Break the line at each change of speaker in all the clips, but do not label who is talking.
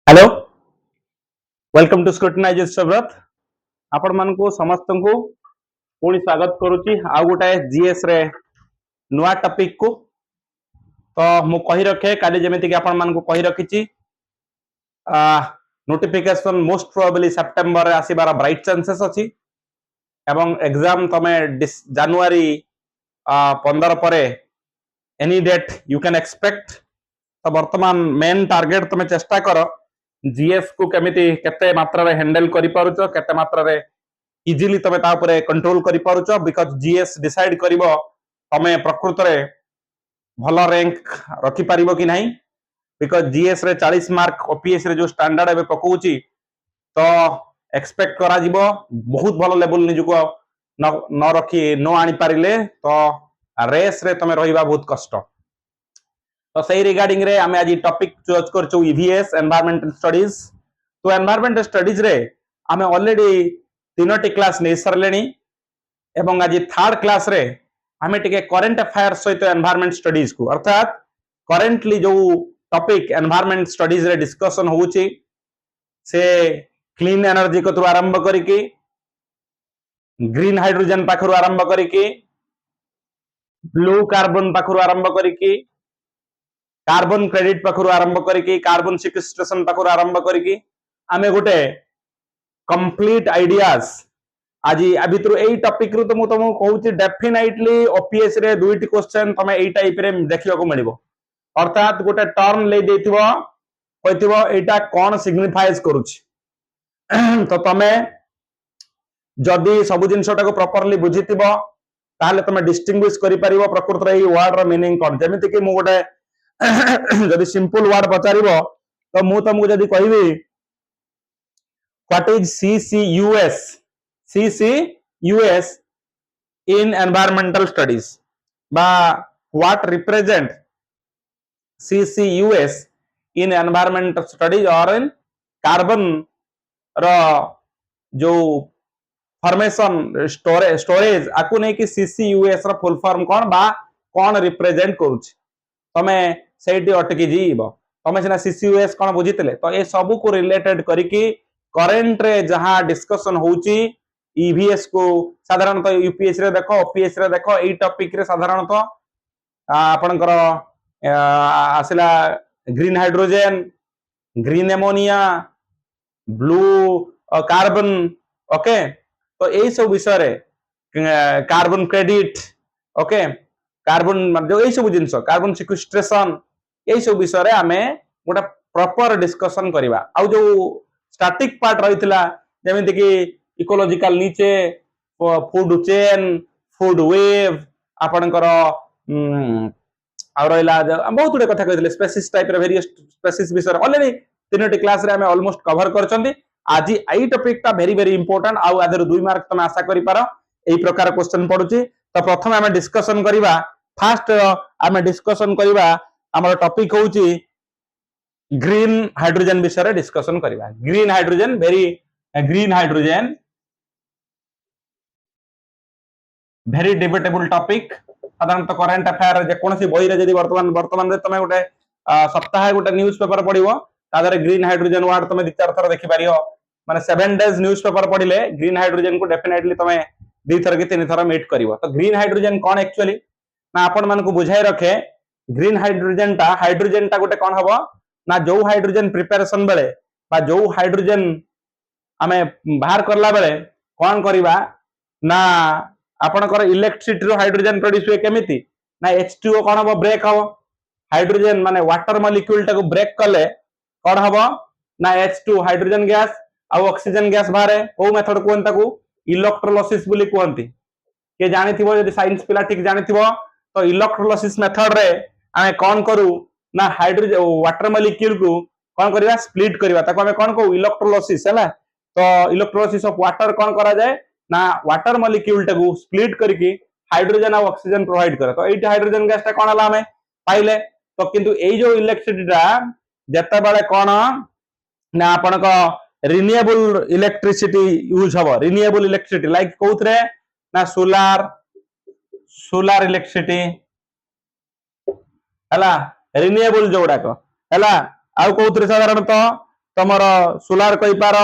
Hello welcome to scrutinise Subrat आपण मानकु समस्त को पुणी स्वागत करुच्ची आउ गोटे जीएस रे नुआ टॉपिक को तो मु कहि रखे काली जेमिति कि आपण मानकु कहि रखिची नोटिफिकेशन मोस्ट प्रोबेबली सितंबर रे आसीबार ब्राइट चांसेस अछि एवं एग्जाम तमे जनवरी 15 परे any date you can expect तो वर्तमान मेन टार्गेट तमे चेष्टा करो जीएस को केमिति केते मात्रा रे हैंडल करि पारुचो केते मात्रा रे इजीली तमे ता ऊपर कंट्रोल करि पारुचो बिकॉज़ जीएस डिसाइड करिवो तमे प्रकृत रे भलो रैंक रखि पारिबो कि नाही बिकॉज़ जीएस रे 40 मार्क ओपीएस रे जो स्टैंडर्ड एबे पकोउची तो एक्सपेक्ट करा जिवो बहुत भलो लेवल निजुको न रखी न आनी पारिले तो रेस रे तमे रहिबा बहुत कष्ट तो सही रिगार्डिंग रे आमे आज टॉपिक चूज करछु ईवीएस एनवायरमेंटल स्टडीज तो एनवायरमेंटल स्टडीज रे आमे ऑलरेडी तीनोटी क्लास नै सरलेनी एवं आज थर्ड क्लास रे आमे टिके करंट अफेयर सहित एनवायरमेंट स्टडीज को अर्थात करेंटली जो टॉपिक एनवायरमेंट स्टडीज रे डिस्कशन होउची से क्लीन एनर्जी को आरंभ करिकी ग्रीन हाइड्रोजन पाखरु आरंभ करिकी ब्लू कार्बन पाखरु आरंभ करिकी कार्बन क्रेडिट पाखरु आरंभ करिकी कार्बन सिक्वेस्ट्रेशन पाखरु आरंभ करिकी आमे गोटे कंप्लीट आइडियाज आज आ भितर एई टॉपिक रु तो मु तुमको कहूची डेफिनेटली ओपीएस रे दुईटी क्वेश्चन तमे एई टाइप रे देखियो को मिलिबो अर्थात गोटे टर्म ले देथिबो कहथिबो एटा कोन सिग्निफाइज करूची तो तमे जदी सब जिंसटा को प्रॉपर्ली बुझितिबो ताले तमे डिस्टिंग्विश करि परिबो प्रकृत रे एई वर्ड रो मीनिंग कोन जेमिति कि मु गोटे जदि सिंपल वर्ड पचारिबो तो मु तुमको जदि कहबी what is CCUS CCUS in environmental studies बा what represent CCUS in environmental studies और इन कार्बन रो जो फॉर्मेशन स्टोरेज आकु नै कि सीसीयूएस रो फुल फॉर्म कोन बा कोन रिप्रेजेंट करूची तमे सेठी अटकी जीव तमे सिना सीसीयूएस कोन बुझितले तो ए सब को रिलेटेड करिकी करंट रे जहां डिस्कशन होउची ईवीएस को साधारणतः यूपीएस रे देखो ओपीएस रे देखो एई टॉपिक रे साधारणतः आपनकर आसिला green hydrogen green ammonia blue carbon okay तो एई सब विषय रे कार्बन क्रेडिट ओके कार्बन जो एई सब जिंस कार्बन सिक्वेस्ट्रेशन एई सब विषय रे आमे गोटा प्रॉपर डिस्कशन करिवा आ जो स्टैटिक पार्ट रहितला जेमिति कि इकोलॉजिकल नीचे फूड चेन फूड वेव आपनकर आ रहिला बहुत गुडे कथा कहितले स्पेसिस टाइप रे वेरियस स्पेसिस विषय ऑलरेडी तीनोटी क्लास रे आमे ऑलमोस्ट कवर करचंदी आज आई टॉपिक ता वेरी वेरी इंपोर्टेंट आ आदर 2 मार्क तमे आशा करि पारो एई प्रकार क्वेश्चन पडुची तो प्रथम आमे डिस्कशन करिवा फास्ट आमे डिस्कशन करिवा हमर टॉपिक होउची ग्रीन हाइड्रोजन विषय रे डिस्कशन करिवा green hydrogen very debatable topic साधारणतः करंट अफेयर जे कोनसी बही रे जदी वर्तमान रे तमे गोटे सप्ताह गोटे न्यूज पेपर पढिबो तादरे ग्रीन हाइड्रोजन वर्ड तमे दि चार थर देखि पारियो माने 7 डेज न्यूज पेपर पढिले ग्रीन हाइड्रोजन को डेफिनेटली तमे दि थर कि तीन थर मीट करिवो तो ग्रीन हाइड्रोजन कोन एक्चुअली ना आपण मन को बुझाई रखे ग्रीन हाइड्रोजन टा गोटे कोन हबो ना जो हाइड्रोजन प्रिपरेशन बेले बा जो हाइड्रोजन आमे बाहर करला बेले कोन करिवा ना आपनकर इलेक्ट्रिसिटी रो हाइड्रोजन प्रोड्यूस हुए केमिति ना H2O कोन हबो ब्रेक हबो हाइड्रोजन माने वाटर मॉलिक्यूल टा को ब्रेक कले कोन हबो ना H2 हाइड्रोजन गैस आ ऑक्सीजन गैस बाहरे को मेथड कोन ताकू इलेक्ट्रोलाइसिस बोली कोनती के जानि थिबो यदि साइंस पिला ठीक जानि थिबो तो इलेक्ट्रोलाइसिस मेथड रे आमे कोन करू ना हाइड्रोजन वाटर मॉलिक्यूल को कोन करबा स्प्लिट करबा ताको हमें कोन को इलेक्ट्रोलाइसिस हैला तो इलेक्ट्रोलाइसिस ऑफ वाटर कोन करा जाए ना वाटर मॉलिक्यूल टा को स्प्लिट करके हाइड्रोजन और ऑक्सीजन प्रोवाइड करे तो एटा हाइड्रोजन गैस टा कोन हला हमें पाइले तो किंतु एई जो इलेक्ट्रिसिटी टा जत्ता बेले कोन ना आपण को रिन्यूएबल इलेक्ट्रिसिटी यूज हबो रिन्यूएबल इलेक्ट्रिसिटी लाइक कोथरे ना सोलार इलेक्ट्रिसिटी हला रिन्यूएबल जोड़ा को हला आउ कोथरे साधारणतः तमर सोलार कहि पार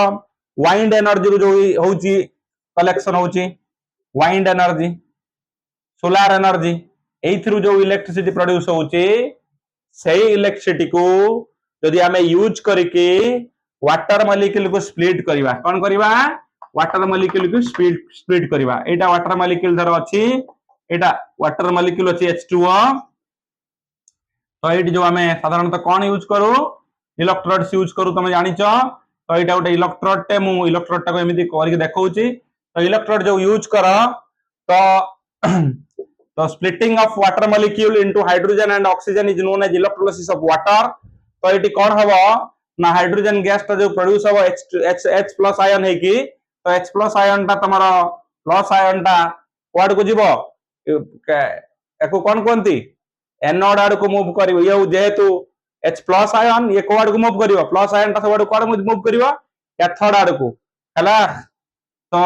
वाइंड एनर्जी रो जो होउची कलेक्शन होउची वाइंड एनर्जी सोलार एनर्जी एइथरु जो इलेक्ट्रिसिटी प्रोड्यूस होउची सही इलेक्ट्रिसिटी को यदि आमे यूज करके वाटर मॉलिक्यूल को स्प्लिट करबा कोन करबा वाटर मॉलिक्यूल को स्प्लिट करबा एटा वाटर मॉलिक्यूल धर अछि एटा वाटर मॉलिक्यूल अछि H2O तो ये जो आमे साधारणतः कौन यूज करू इलेक्ट्रोड्स यूज करू तुम जानिच तो ये गोटे इलेक्ट्रोड टे मु इलेक्ट्रोड टाको एमिति करके देखौची तो इलेक्ट्रोड जो यूज कर तो तो splitting of water molecule into hydrogen and oxygen is known as electrolysis of water तो ये कौन हबो ना हाइड्रोजन गैस टा जो प्रोड्यूस हबो H प्लस आयन है कि तो H प्लस आयन टा तमरा प्लस आयन टा क्वाड को जीवो एको कौन कोनती एनोड आड़ को मूव करिवो ये जेहेतु H प्लस आयन ये कोड को मूव करिवो प्लस आयन ता सब कोड मूव करिवो कैथोड आड़ को हला तो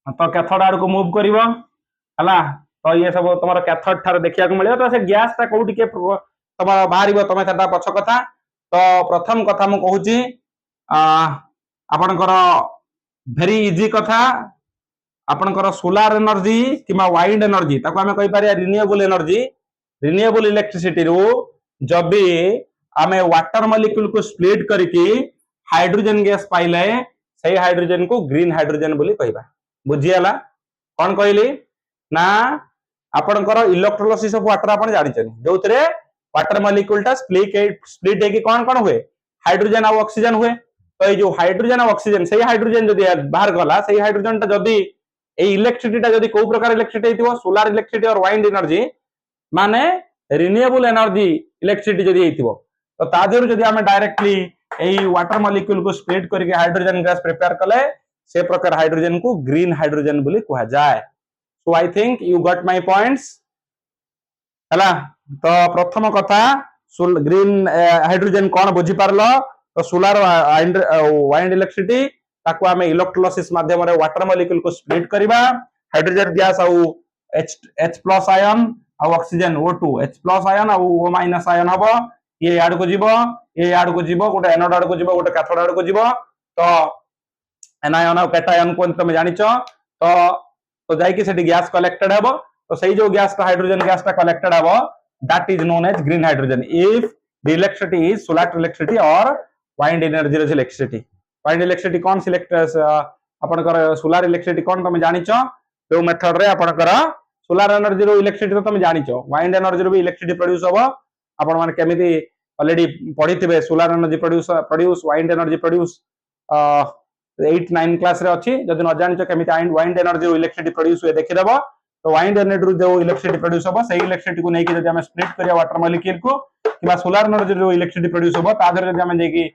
तो कैथोड आड़ को मूव करिवो हला तो ये सब तमरो कैथोड थार देखिया को मिलियो तो से गैस ता कोउटी के तमरो बाहरिबो तमे सेटा पछ कथा तो प्रथम कथा मु कहूची आपनकर वेरी इजी कथा आपनकर solar energy keema wind energy ताको हमें कहि पारिया रिन्यूएबल इलेक्ट्रिसिटी रो जब भी आमे वाटर मॉलिक्यूल को स्प्लिट करके हाइड्रोजन गैस पाइले सही हाइड्रोजन को ग्रीन हाइड्रोजन बोली कहबा बुझियाला कोन कहली ना आपनकर इलेक्ट्रोलिसिस ऑफ वाटर आपन जानिछन जोतरे वाटर मॉलिक्यूल टा स्प्लिट है कि कौन हुए हाइड्रोजन और ऑक्सीजन हुए तो ये जो हाइड्रोजन और ऑक्सीजन सही हाइड्रोजन जदी बाहर गला सही हाइड्रोजन टा जदी ए इलेक्ट्रिसिटी टा जदी को प्रकार इलेक्ट्रिसिटी हेतिबो सोलार इलेक्ट्रिसिटी और वाइंड एनर्जी माने रिन्यूएबल एनर्जी इलेक्ट्रिसिटी जदी हेतिबो तो ताजर जदी हमें डायरेक्टली एई वाटर मॉलिक्यूल को स्प्लिट करके हाइड्रोजन गैस प्रिपेयर कले से प्रकार हाइड्रोजन को ग्रीन हाइड्रोजन बोली कहा जाए so I think you got my points हला तो प्रथम कथा ग्रीन हाइड्रोजन कौन बुझी पारलो तो सोलार वाइंड इलेक्ट्रिसिटी ताको हमें इलेक्ट्रोलिसिस माध्यम रे वाटर मॉलिक्यूल को स्प्लिट करबा हाइड्रोजन गैस और H प्लस आयन और oxygen O2 H plus ion और O माइनस आयन हबो ये आड़ को जीवो ये आड़ को जीवो गोटे एनोड आड़ को जीवो गोटे कैथोड आड़ को जीवो तो एनायन और कैटायन को तुम जानिच तो जाई कि सेठी गैस कलेक्टेड हबो तो सही जो गैस हाइड्रोजन गैस टा कलेक्टेड हबो that is known as green hydrogen if the electricity is solar electricity और वाइंड एनर्जी रो इलेक्ट्रिसिटी वाइंड इलेक्ट्रिसिटी कौन सिलेक्ट आपनकर सोलार इलेक्ट्रिसिटी कौन तुम जानिच जो मेथड रे आपनकर सोलार एनर्जी रो इलेक्ट्रिसिटी तो तुम जानिच वाइंड एनर्जी रो भी इलेक्ट्रिसिटी प्रोड्यूस हबो आपण माने केमिति ऑलरेडी पढिथिबे solar energy produce wind energy produce 8 9 class रे अछि जदि न जानिच केमिति वाइंड एनर्जी रो इलेक्ट्रिसिटी प्रोड्यूस हुए देखि देबो तो वाइंड एनर्जी रो जो इलेक्ट्रिसिटी प्रोड्यूस हबो सही इलेक्ट्रिसिटी को नेकी जदि हम स्प्लिट करिया वाटर मॉलिक्यूल को किबा सोलार एनर्जी रो इलेक्ट्रिसिटी प्रोड्यूस हबो तादर जदि हम जेकी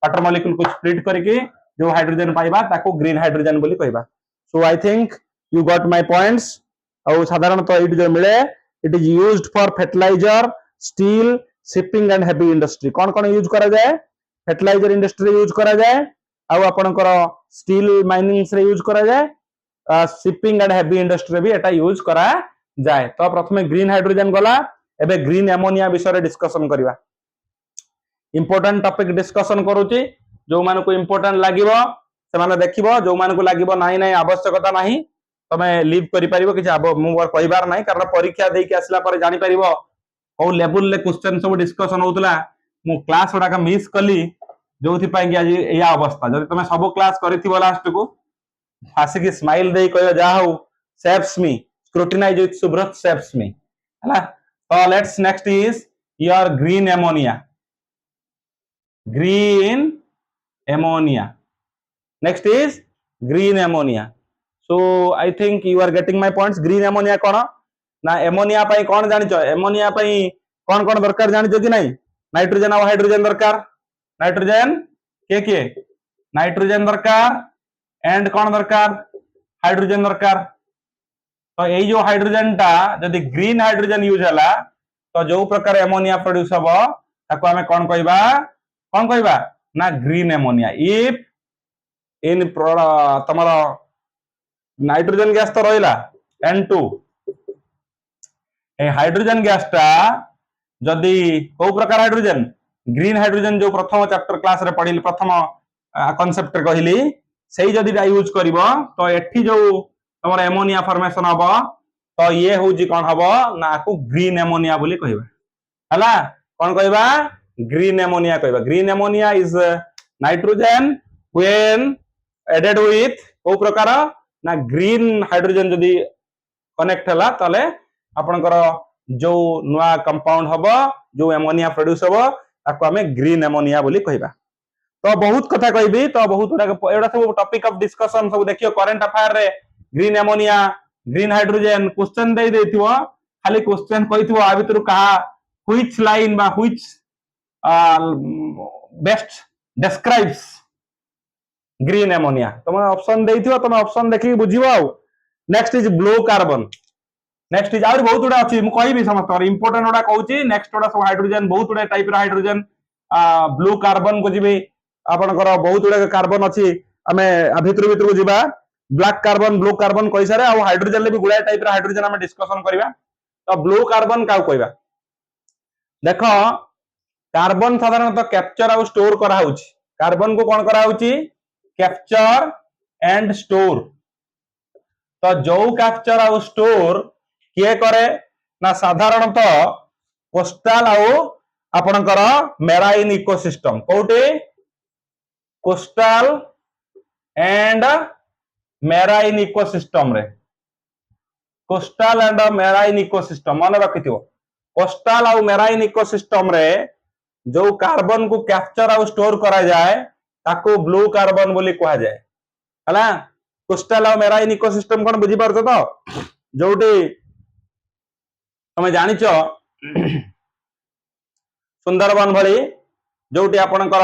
वाटर मॉलिक्यूल को स्प्लिट करके जो हाइड्रोजन पाइबा ताको ग्रीन हाइड्रोजन बोली कहबा so I think you got my points और साधारणतः इट जो मिले it is used for fertiliser steel shipping and heavy industry कौन कौन यूज करा जाए फर्टिलाइजर इंडस्ट्री यूज करा जाए आउ आपनकर स्टील माइनिंग रे यूज करा जाए शिपिंग एंड हेवी इंडस्ट्री भी एटा यूज करा जाए तो प्रथमे ग्रीन हाइड्रोजन गला एबे ग्रीन एमोनिया विषय रे डिस्कशन करबा इंपोर्टेंट टॉपिक डिस्कशन करूची जो मान को इंपोर्टेंट लागिवो से माने देखिबो जो मान को लागिवो नाही नाही आवश्यकता नाही तमे लीव करि परिबो कि मु कहिबार नाही कारण परीक्षा देई के आसला पर जानि परिबो ओ लेवल ले क्वेश्चन सब डिस्कशन होतला मु क्लास ओडा का मिस कली जोथि पाई कि आज या अवस्था जदि तमे सब क्लास करिथिबो लास्ट को हासी की स्माइल देई कहियो जा हो saves me scrutinise with Subrat saves me हला तो let's next is your green ammonia next is green ammonia so I think you are getting my points green ammonia कोन ना ammonia पई कोन जानिचो ammonia पई कोन कोन दरकार जानिचो कि नहीं नाइट्रोजन और हाइड्रोजन दरकार नाइट्रोजन के नाइट्रोजन दरकार एंड कोन दरकार हाइड्रोजन दरकार तो यही जो हाइड्रोजन टा यदि ग्रीन हाइड्रोजन यूज हला तो जो प्रकार ammonia प्रोड्यूस हबो ताको हमें कोन कहबा ना ग्रीन एमोनिया इफ इन तमरा नाइट्रोजन गैस तो रहिला N2 ए हाइड्रोजन गैस टा जदी को प्रकार हाइड्रोजन ग्रीन हाइड्रोजन जो प्रथम चैप्टर क्लास रे पढ़िली प्रथम कांसेप्ट कहली सेही जदी यूज करबो तो एठी जो तमर एमोनिया फॉर्मेशन हबो तो ये होउची कोन हबो ना को ग्रीन एमोनिया बोली कहबा हला कोन कहबा ग्रीन एमोनिया कहबा green ammonia is nitrogen when added with को प्रकार ना ग्रीन हाइड्रोजन जदी कनेक्ट हला ताले आपनकर जो नुआ कंपाउंड हबो जो एमोनिया प्रोड्यूस हबो ताको हमें ग्रीन एमोनिया बोली कहबा तो बहुत कथा कहबी तो बहुत एडा सब टॉपिक ऑफ डिस्कशन सब देखियो करंट अफेयर रे green ammonia green hydrogen question दे देथिवो खाली क्वेश्चन कहिथिवो आ भितर कहा व्हिच लाइन बा which best describes green ammonia तुम ऑप्शन देथिवो तुम ऑप्शन देखि बुझिवो आ next is blue carbon next is आउर बहुत उडा अछि मु कहिबी समस्त इंपोर्टेंट उडा कहूची नेक्स्ट उडा सब हाइड्रोजन बहुत उडा टाइप रो हाइड्रोजन ब्लू कार्बन को जिबे आपनकर बहुत उडा कार्बन अछि हमें भितर भितर को जिबा ब्लैक कार्बन ब्लू कार्बन कहि सारे आ हाइड्रोजन ले भी गुडा टाइप रो हाइड्रोजन हमें डिस्कशन करबा तो ब्लू कार्बन का कहबा देखो कार्बन साधारणतः कैप्चर और स्टोर करा होची कार्बन को कोन करा होची कैप्चर एंड स्टोर तो जो कैप्चर और स्टोर किए करे ना साधारणतः कोस्टल आउ आपनकर मेराइन इकोसिस्टम कोटे कोस्टल एंड मेराइन इकोसिस्टम रे कोस्टल एंड मेराइन इकोसिस्टम मन रखिथिबो कोस्टल आउ मेराइन इकोसिस्टम रे जो कार्बन को कैप्चर और स्टोर करा जाए ताको ब्लू कार्बन बोली कहा जाए हला कोस्टल और मेराइन इकोसिस्टम कोन बुझी पारछो तो जोटी तमे जानिचो सुंदरबन भली जोटी आपनकर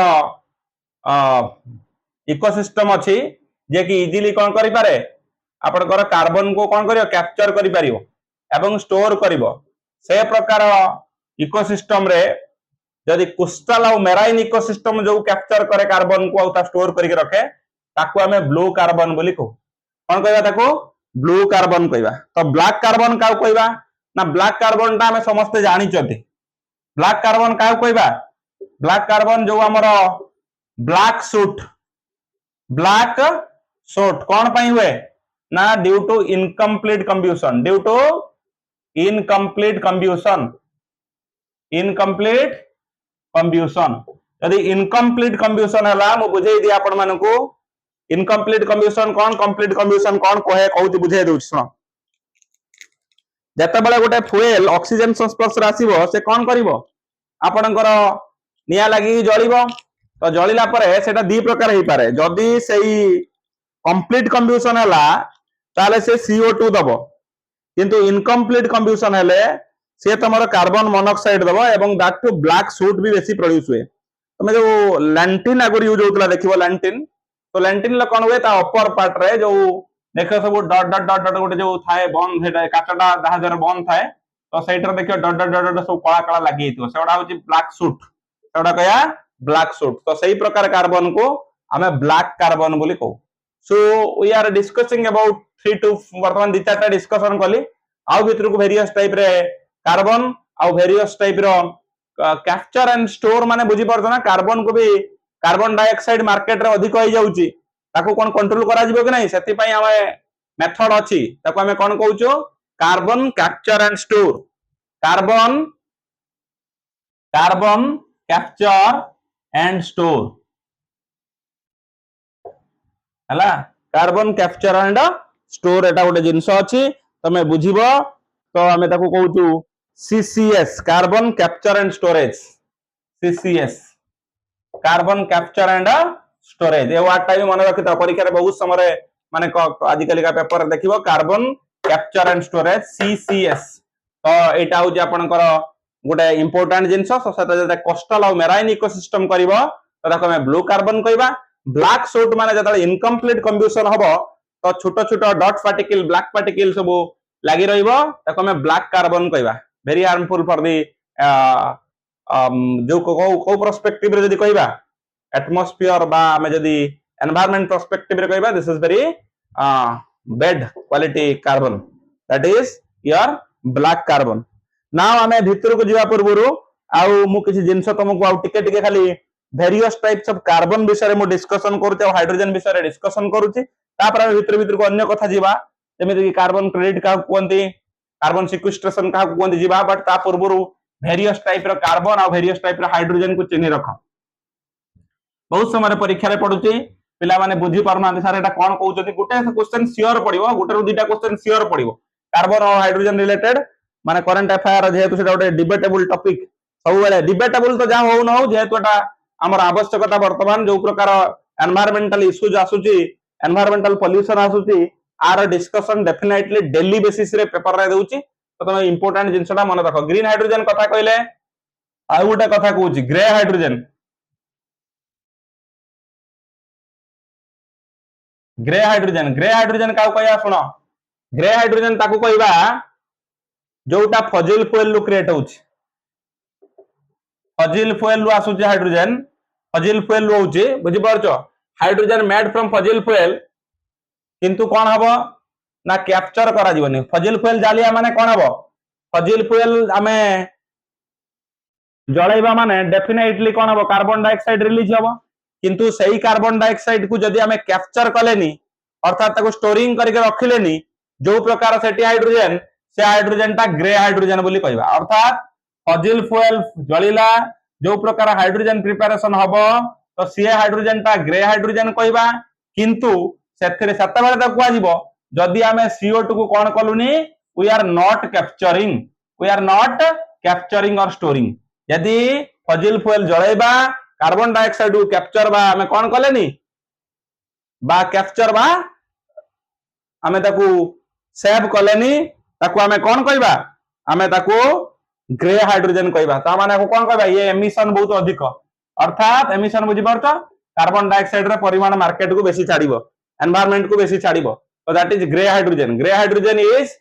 इकोसिस्टम अछि जे कि इजीली कोन करि पारे आपनकर कार्बन को कोन करियो कैप्चर करि पारियो एवं स्टोर करिवो से प्रकार इकोसिस्टम रे यदि कोस्टल और मेराइन इकोसिस्टम जो कैप्चर करे कार्बन को ता स्टोर करके रखे ताको हमें ब्लू कार्बन बोली को कोन कहबा ताको ब्लू कार्बन कहबा तो ब्लैक कार्बन का कहबा ना ब्लैक कार्बन ता हमें समस्त जानि चथि ब्लैक कार्बन का कहबा ब्लैक कार्बन जो हमर ब्लैक सूट कौन पई हुए ना ड्यू टू इनकम्प्लीट कंब्यूशन यदि इनकम्प्लीट कंब्यूशन हला मु बुझे दि आपण मानको इनकम्प्लीट कंब्यूशन कौन कंप्लीट कंब्यूशन कौन कहे कहूती बुझे दउ सुनो जते बेले गोटे फ्यूएल ऑक्सीजन संस्पर्श रे आसीबो से कौन करिवो आपणकर निया लागि जळिबो तो जळिला परे सेटा दी प्रकार हे पारे जदी सेही कंप्लीट कंब्यूशन हला ताले से CO2 दबो किंतु इनकम्प्लीट कंब्यूशन हेले से तमरो कार्बन मोनोऑक्साइड दबो एवं दैट टू ब्लैक सूट भी बेसी प्रोड्यूस हुए तमे जो लैंटिन आगर यूज होतला देखिबो लैंटिन तो लैंटिन ल कोन हुए ता अपर पार्ट रे जो देखो सब डॉट डॉट डॉट डॉट गोटे जो थाए बॉन्ड सेटा काचटा जहाजर बॉन्ड थाए तो सेटर देखियो डॉट डॉट डॉट डॉट सब काला काला लागि हितो सेडा होची ब्लैक सूट सेडा कया ब्लैक सूट तो सही प्रकार कार्बन को हमें ब्लैक कार्बन बोली कहू so we are discussing about 3 to वर्तमान दि चारटा डिस्कशन कली आउ भीतर को वेरियस टाइप रे कार्बन आउ वेरियस टाइप रो कैप्चर एंड स्टोर माने बुझी परछ ना कार्बन को भी कार्बन डाइऑक्साइड मार्केट रे अधिक होई जाउची ताको कोन कंट्रोल करा जिवो कि नै सेति पई हमें मेथड अछि ताको हमें कोन कहूचो carbon capture and store carbon capture and store हला कार्बन कैप्चर एंड स्टोर एटा गोटे जिंस अछि तमे बुझिबो तो हमें ताको कहूचु CCS carbon capture and storage CCS carbon capture and storage ए वर्डटा भी मन रखितो परीक्षा रे बहुत समय माने आजिकली का पेपर देखिबो carbon capture and storage CCS तो एटा हो जे आपनकर गोटे इंपोर्टेंट जिंस सता जते कोस्टल और मेराइन इकोसिस्टम करिवो तो ताको हमें ब्लू कार्बन कहबा ब्लैक सूट माने जते इनकम्प्लीट कंब्यूशन हबो तो छोटो छोटो डॉट पार्टिकल ब्लैक पार्टिकल सब लागि रहिबो ताको हमें ब्लैक कार्बन कहबा वेरी हार्मफुल फॉर दी जो को पर्सपेक्टिव रे जदी कहबा एटमॉस्फेयर बा हमें जदी एनवायरनमेंट पर्सपेक्टिव रे कहबा this is very bad quality carbon that is your black carbon now हमें भितर को जीवा पूर्वरु आउ मु किछि जिंस तुमको आउ टिके टिके खाली वेरियस टाइप्स ऑफ कार्बन विषय मु डिस्कशन करूचे और हाइड्रोजन विषय डिस्कशन करूची तापर भितर भितर को अन्य कथा जीवा जेमिति कार्बन क्रेडिट का कोंती कार्बन सिक्वेस्ट्रेशन का कोंती जीवा बट ता पूर्वरु वेरियस टाइप रो कार्बन और वेरियस टाइप रो हाइड्रोजन को चिन्ह रख बहुत समय परीक्षा रे पडुची पिला माने बुझी पारना सर एटा कोन कहउछथि गुटे क्वेश्चन सियोर पडिबो गुटे रु दुटा क्वेश्चन सियोर पडिबो कार्बन और हाइड्रोजन रिलेटेड माने करंट अफेयर जेहेतु सेटा गोटे डिबेटेबल टॉपिक सब बेले डिबेटेबल तो जा हो न हो जेहेतु एटा हमर आवश्यकता वर्तमान जो प्रकार एनवायरमेंटल इश्यूज आसुची एनवायरमेंटल पोल्यूशन आसुची our discussion definitely daily basis रे पेपर रे देउची तो तुम इंपोर्टेंट जिंसटा मन रखो ग्रीन हाइड्रोजन कथा कहले आ गोटे कथा कहूची ग्रे हाइड्रोजन ग्रे हाइड्रोजन का कहया सुनो ग्रे हाइड्रोजन ताकू कहबा जोटा फजिल फ्यूल लु क्रिएट होची फजिल फ्यूल लु आसुची हाइड्रोजन फजिल फ्यूल लु होची बुझी परछो hydrogen made from fossil fuel किंतु कोन हबो ना कैप्चर करा जीवनी फजिल फ्यूल जालिया माने कोन हबो फजिल फ्यूल आमे जळैबा माने डेफिनेटली कोन हबो कार्बन डाइऑक्साइड रिलीज हबो किंतु सही कार्बन डाइऑक्साइड को जदी आमे कैप्चर कलेनी अर्थात ताको स्टोरिंग करके रखिलेनी जो प्रकार सेटी हाइड्रोजन से हाइड्रोजन ता ग्रे हाइड्रोजन बोली कहबा अर्थात फजिल फ्यूल जळिला जो प्रकार हाइड्रोजन प्रिपरेशन हबो तो सी हाइड्रोजन ता ग्रे हाइड्रोजन कहबा किंतु सेथिरे सतबेले ता कुआ जीवो जदी आमे CO2 को कोन कलुनी वी आर नॉट कैप्चरिंग और स्टोरिंग यदि फजिल फ्यूल जळैबा कार्बन डाइऑक्साइड को कैप्चर बा हमें कौन कलेनी बा कैप्चर बा हमें ताकू सेव कलेनी ताकू हमें कौन कहबा हमें ताकू ग्रे हाइड्रोजन कहबा ता माने को कौन कहबा ये एमिशन बहुत अधिक अर्थात एमिशन बुझी परतो कार्बन डाइऑक्साइड रे परिमाण मार्केट को बेसी छाड़िबो एनवायरनमेंट को बेसी छाड़िबो तो that is grey hydrogen is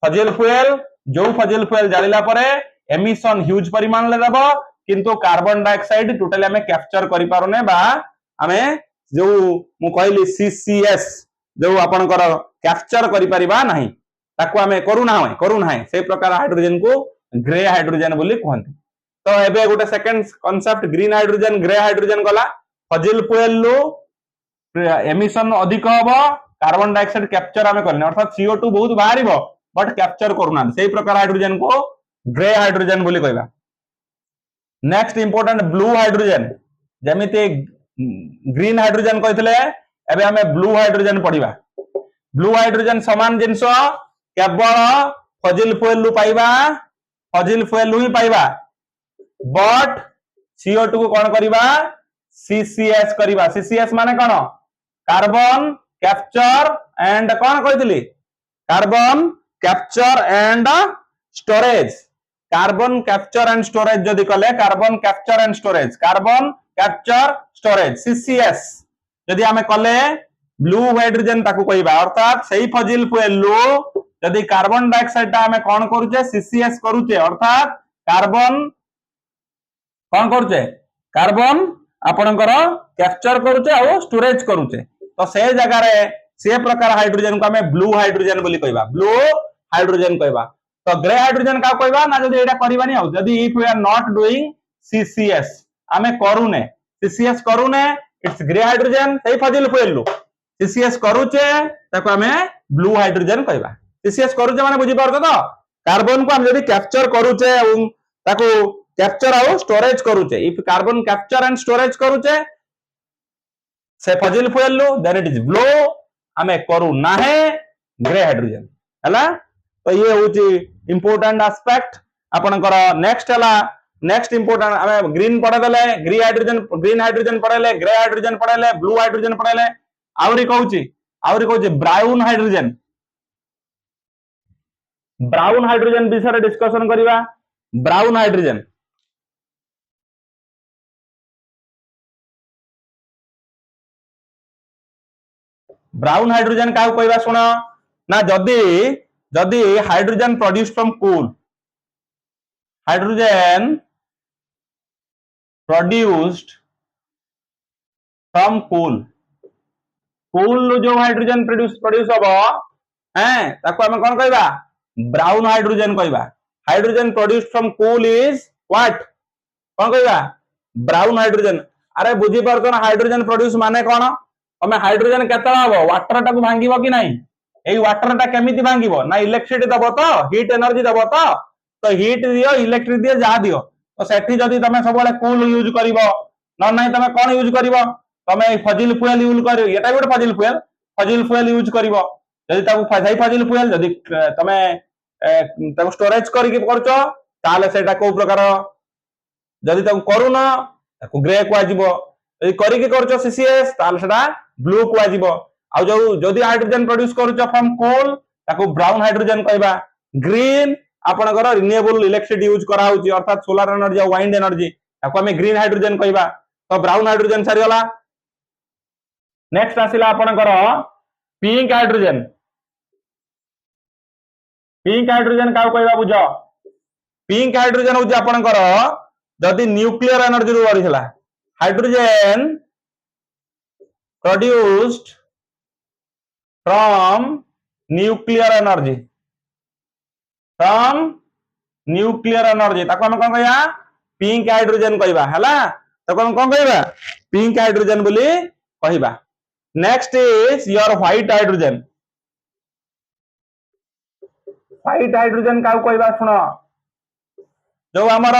fossil fuel जो फजिल फ्यूल जालिला परे एमिशन ह्यूज परिमाण ले देबो किंतु कार्बन डाइऑक्साइड टोटली हमें कैप्चर करि पारुने बा हमें जो मु कहली सीसीएस जो आपनकर कैप्चर करि परिबा नाही ताको हमें करू नाही से प्रकार हाइड्रोजन को ग्रे हाइड्रोजन बोली कहंती तो एबे गोटे second concept green hydrogen grey hydrogen गला फजिल फ्यूल लो एमिशन अधिक हबो कार्बन डाइऑक्साइड कैप्चर हमें करने अर्थात CO2 बहुत बाहरिबो बट कैप्चर करूना से प्रकार हाइड्रोजन को ग्रे हाइड्रोजन बोली कहबा नेक्स्ट इंपोर्टेंट ब्लू हाइड्रोजन जमिति ग्रीन हाइड्रोजन कहथिले एबे हमें ब्लू हाइड्रोजन पढिबा ब्लू हाइड्रोजन समान जिंस केवल फजिल फ्यूल लु ही पाइबा बट CO2 को कौन करिबा CCS करिबा CCS माने कौन कार्बन कैप्चर एंड कौन कहथिली carbon capture and storage carbon capture and storage जदि कले कार्बन कैप्चर स्टोरेज CCS जदि हमें कले ब्लू हाइड्रोजन ताकू कहबा अर्थात सही फजिल फ्यूल लो जदि कार्बन डाइऑक्साइड ता हमें कौन करूचे CCS करूचे अर्थात कार्बन कौन करूचे कार्बन आपनकर कैप्चर करूचे और स्टोरेज करूचे तो से जगह रे से प्रकार हाइड्रोजन को हमें ब्लू हाइड्रोजन बोली कहबा ब्लू हाइड्रोजन कहबा तो ग्रे हाइड्रोजन का कहबा ना जदि एटा करबानी हो जदि if we are not doing CCS हमें करूने CCS करूने इट्स ग्रे हाइड्रोजन सही फजिल फ्यूल लो CCS करूचे ताको हमें ब्लू हाइड्रोजन कहबा CCS करूचे माने बुझी परतो तो कार्बन को हम जदि कैप्चर करूचे ताको कैप्चर और स्टोरेज करूचे if carbon capture and storage करूचे से फजिल फ्यूल लो देन इट इज ब्लू हमें करू ना है ग्रे हाइड्रोजन हला तो ये होची इंपोर्टेंट एस्पेक्ट आपनकर नेक्स्ट हला नेक्स्ट इंपोर्टेंट हमें ग्रीन पढ़े देले ग्रीन हाइड्रोजन पढ़ेले ग्रे हाइड्रोजन पढ़ेले ब्लू हाइड्रोजन पढ़ेले आउरी कहूची ब्राउन हाइड्रोजन विषय डिस्कशन करिवा ब्राउन हाइड्रोजन का कहबा सुनो ना जदि hydrogen produce from coal hydrogen produced from coal जो हाइड्रोजन प्रोड्यूस हबो हैं ताको हम कोन कहबा ब्राउन हाइड्रोजन कहबा hydrogen produced from coal is what कौन कहवा ब्राउन हाइड्रोजन। अरे बुझी पार हाइड्रोजन प्रोड्यूस माने कौन तमें हाइड्रोजन केते हम वाटर टाक भांग कि ना यही वाटर टा केमी भांग ना इलेक्ट्रिसिटी दब तो हिट एनर्जी दब तो हिट दियो इलेक्ट्रिक दियो जहाँ दियो तो सेठी जदि तुम सब कूल यूज कर ना ना तुम कौन यूज कर तुम फजिल फुएल यूज कर ये गोटे फजिल फुएल यूज कर फजिल फुएल जदि तुम स्टोरेज कर कौ प्रकार जदि करुन ग्रे कह सीसीएस ब्लू कह आ जो जदि हाइड्रोजन प्रोड्यूस करूछ फ्रॉम कोल ताको ब्राउन हाइड्रोजन कहबा ग्रीन आपनकर रिन्यूएबल इलेक्ट्रिसिटी यूज करा होची अर्थात सोलर एनर्जी और वाइंड एनर्जी ताको हमें ग्रीन हाइड्रोजन कहबा तो ब्राउन हाइड्रोजन सारी गला। नेक्स्ट आसिला आपनकर पिंक हाइड्रोजन। पिंक हाइड्रोजन का कहबा बुझ पिंक हाइड्रोजन होची आपनकर जदि न्यूक्लियर एनर्जी रू बढिला hydrogen produced from nuclear energy ताको हम कौन कहया पिंक हाइड्रोजन कहबा हला ताको हम कौन कहबा पिंक हाइड्रोजन बोली कहबा। Next is your white hydrogen. White hydrogen का कहबा सुनो जो हमर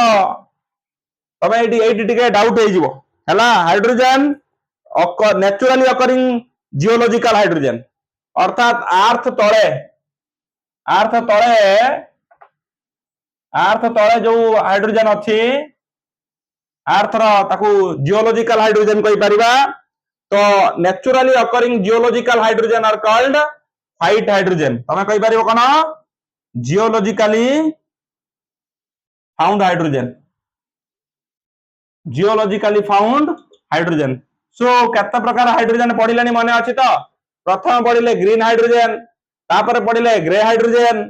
तमे एटी टिके डाउट हे जिवो हला hydrogen naturally occurring geological hydrogen अर्थात आर्थ तले जो हाइड्रोजन अच्छी आर्थर ताकू जियोलॉजिकल हाइड्रोजन कहि परिबा तो naturally occurring geological hydrogen are called white hydrogen तमे कहि परिबो कोन जियोलॉजिकली फाउंड हाइड्रोजन सो केते प्रकार हाइड्रोजन पढिलानी माने अछि तो प्रथम पढ़िले ग्रीन हाइड्रोजन तापर पढ़िले ग्रे हाइड्रोजन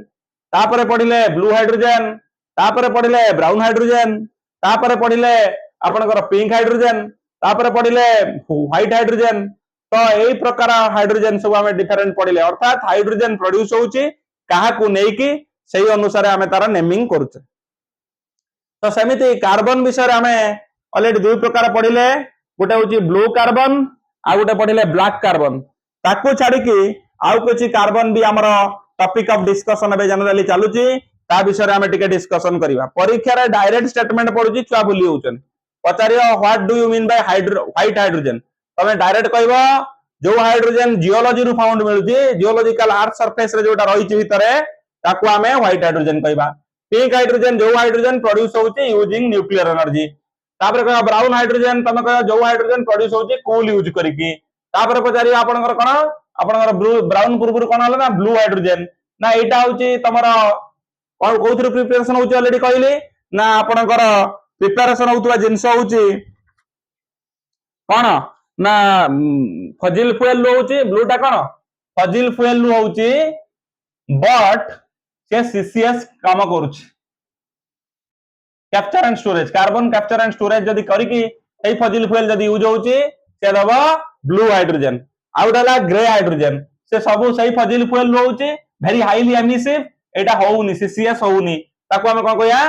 तापर पढ़िले ब्लू हाइड्रोजन तापर पढ़िले ब्राउन हाइड्रोजन तापर पढ़िले आपनकर पिंक हाइड्रोजन तापर पढ़िले व्हाइट हाइड्रोजन तो एई प्रकार हाइड्रोजन सब हमें डिफरेंट पढ़िले अर्थात हाइड्रोजन प्रोड्यूस होउची काहा को नै कि सही अनुसार हमें तार नेमिंग करूचे। तो सेमिति कार्बन विषय हमें ऑलरेडी दुई प्रकार पढ़िले गोटे होची ब्लू कार्बन आ गोटे पढ़िले ब्लैक कार्बन ताकू छाड़ी कि आउ कुछ कार्बन भी हमर टॉपिक ऑफ डिस्कशन बे जनरली चालुची ता विषय हमें टिके डिस्कशन करिवा। परीक्षा रे डायरेक्ट स्टेटमेंट पडुची छुआ भूली होउचन पचारियो what do you mean by white hydrogen तमे डायरेक्ट कहबो जो हाइड्रोजन जियोलॉजी रु फाउंड मिलुची जियोलॉजिकल अर्थ सरफेस रे जोटा रहिची भितरे ताकू हमें व्हाइट हाइड्रोजन कहबा। पिंक हाइड्रोजन जो हाइड्रोजन प्रोड्यूस होउची यूजिंग न्यूक्लियर एनर्जी तापर कहबा ब्राउन हाइड्रोजन तमे कहबा जो हाइड्रोजन प्रोड्यूस होउची कोल यूज करिकी तापर पचारियो आपनकर कोन आपनकर ब्राउन पूर्व कोन हला ना ब्लू हाइड्रोजन ना एटा होउची तमरो और कोथि प्रिपरेशन होउची ऑलरेडी कहली ना आपनकर प्रिपरेशन होउतवा जिंस होउची कोन ना फजिल फुएल होउची ब्लू टा कोन फजिल फुएल होउची बट से सीसीएस काम करूची capture and storage carbon capture and storage जदी करिकी एई फजिल फुएल जदी यूज होउची से दबा ब्लू हाइड्रोजन आउडला ग्रे हाइड्रोजन से सब सही फजिल फुएल होउची वेरी हाईली एमिसिव एटा होउनी सीसीएस होउनी ताको हम कोन कहया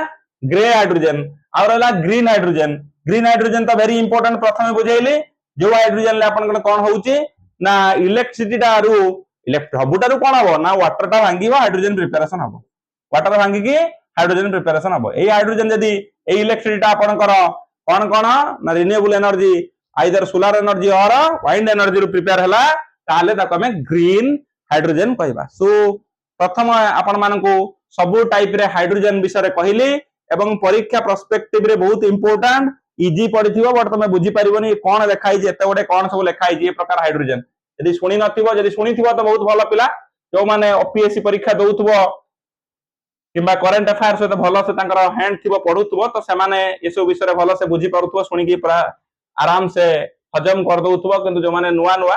ग्रे हाइड्रोजन आउरला ग्रीन हाइड्रोजन तो वेरी इंपोर्टेंट प्रथम बुझेइली जो हाइड्रोजन ले आपन कोन होउची ना इलेक्ट्रिसिटी टा रु सबुटारू कोन हबो ना वाटर टा भांगीबो हाइड्रोजन प्रिपरेशन हबो वाटर भांगी की हाइड्रोजन प्रिपरेशन हबो एई हाइड्रोजन जदी एई इलेक्ट्रिसिटी टा आपनकर कोन कोन ना renewable energy either solar energy और वाइंड एनर्जी रु प्रिपेयर हला ताले ताको हमें ग्रीन हाइड्रोजन कहबा। सो प्रथम आपण मानकू सबु टाइप रे हाइड्रोजन विषय कहली एवं परीक्षा पर्सपेक्टिव रे बहुत इंपोर्टेंट इजी पड़िथिबो बट तमे बुझी परिबोनी कोन लेखाई जे एते गोटे कोन सब लेखाई जे प्रकार हाइड्रोजन यदि सुनी नथिबो यदि सुनिथिबो तो बहुत भलो पिला जो माने ओपीएससी परीक्षा दउथबो किबा करंट अफेयर्स सहित भलो से तांकर हैंड थिबो पढुथबो तो से माने ए सब विषय रे भलो से बुझी पारुथबो सुनी की पूरा आराम से हजम कर दउथबो किंतु जो माने नुआ नुआ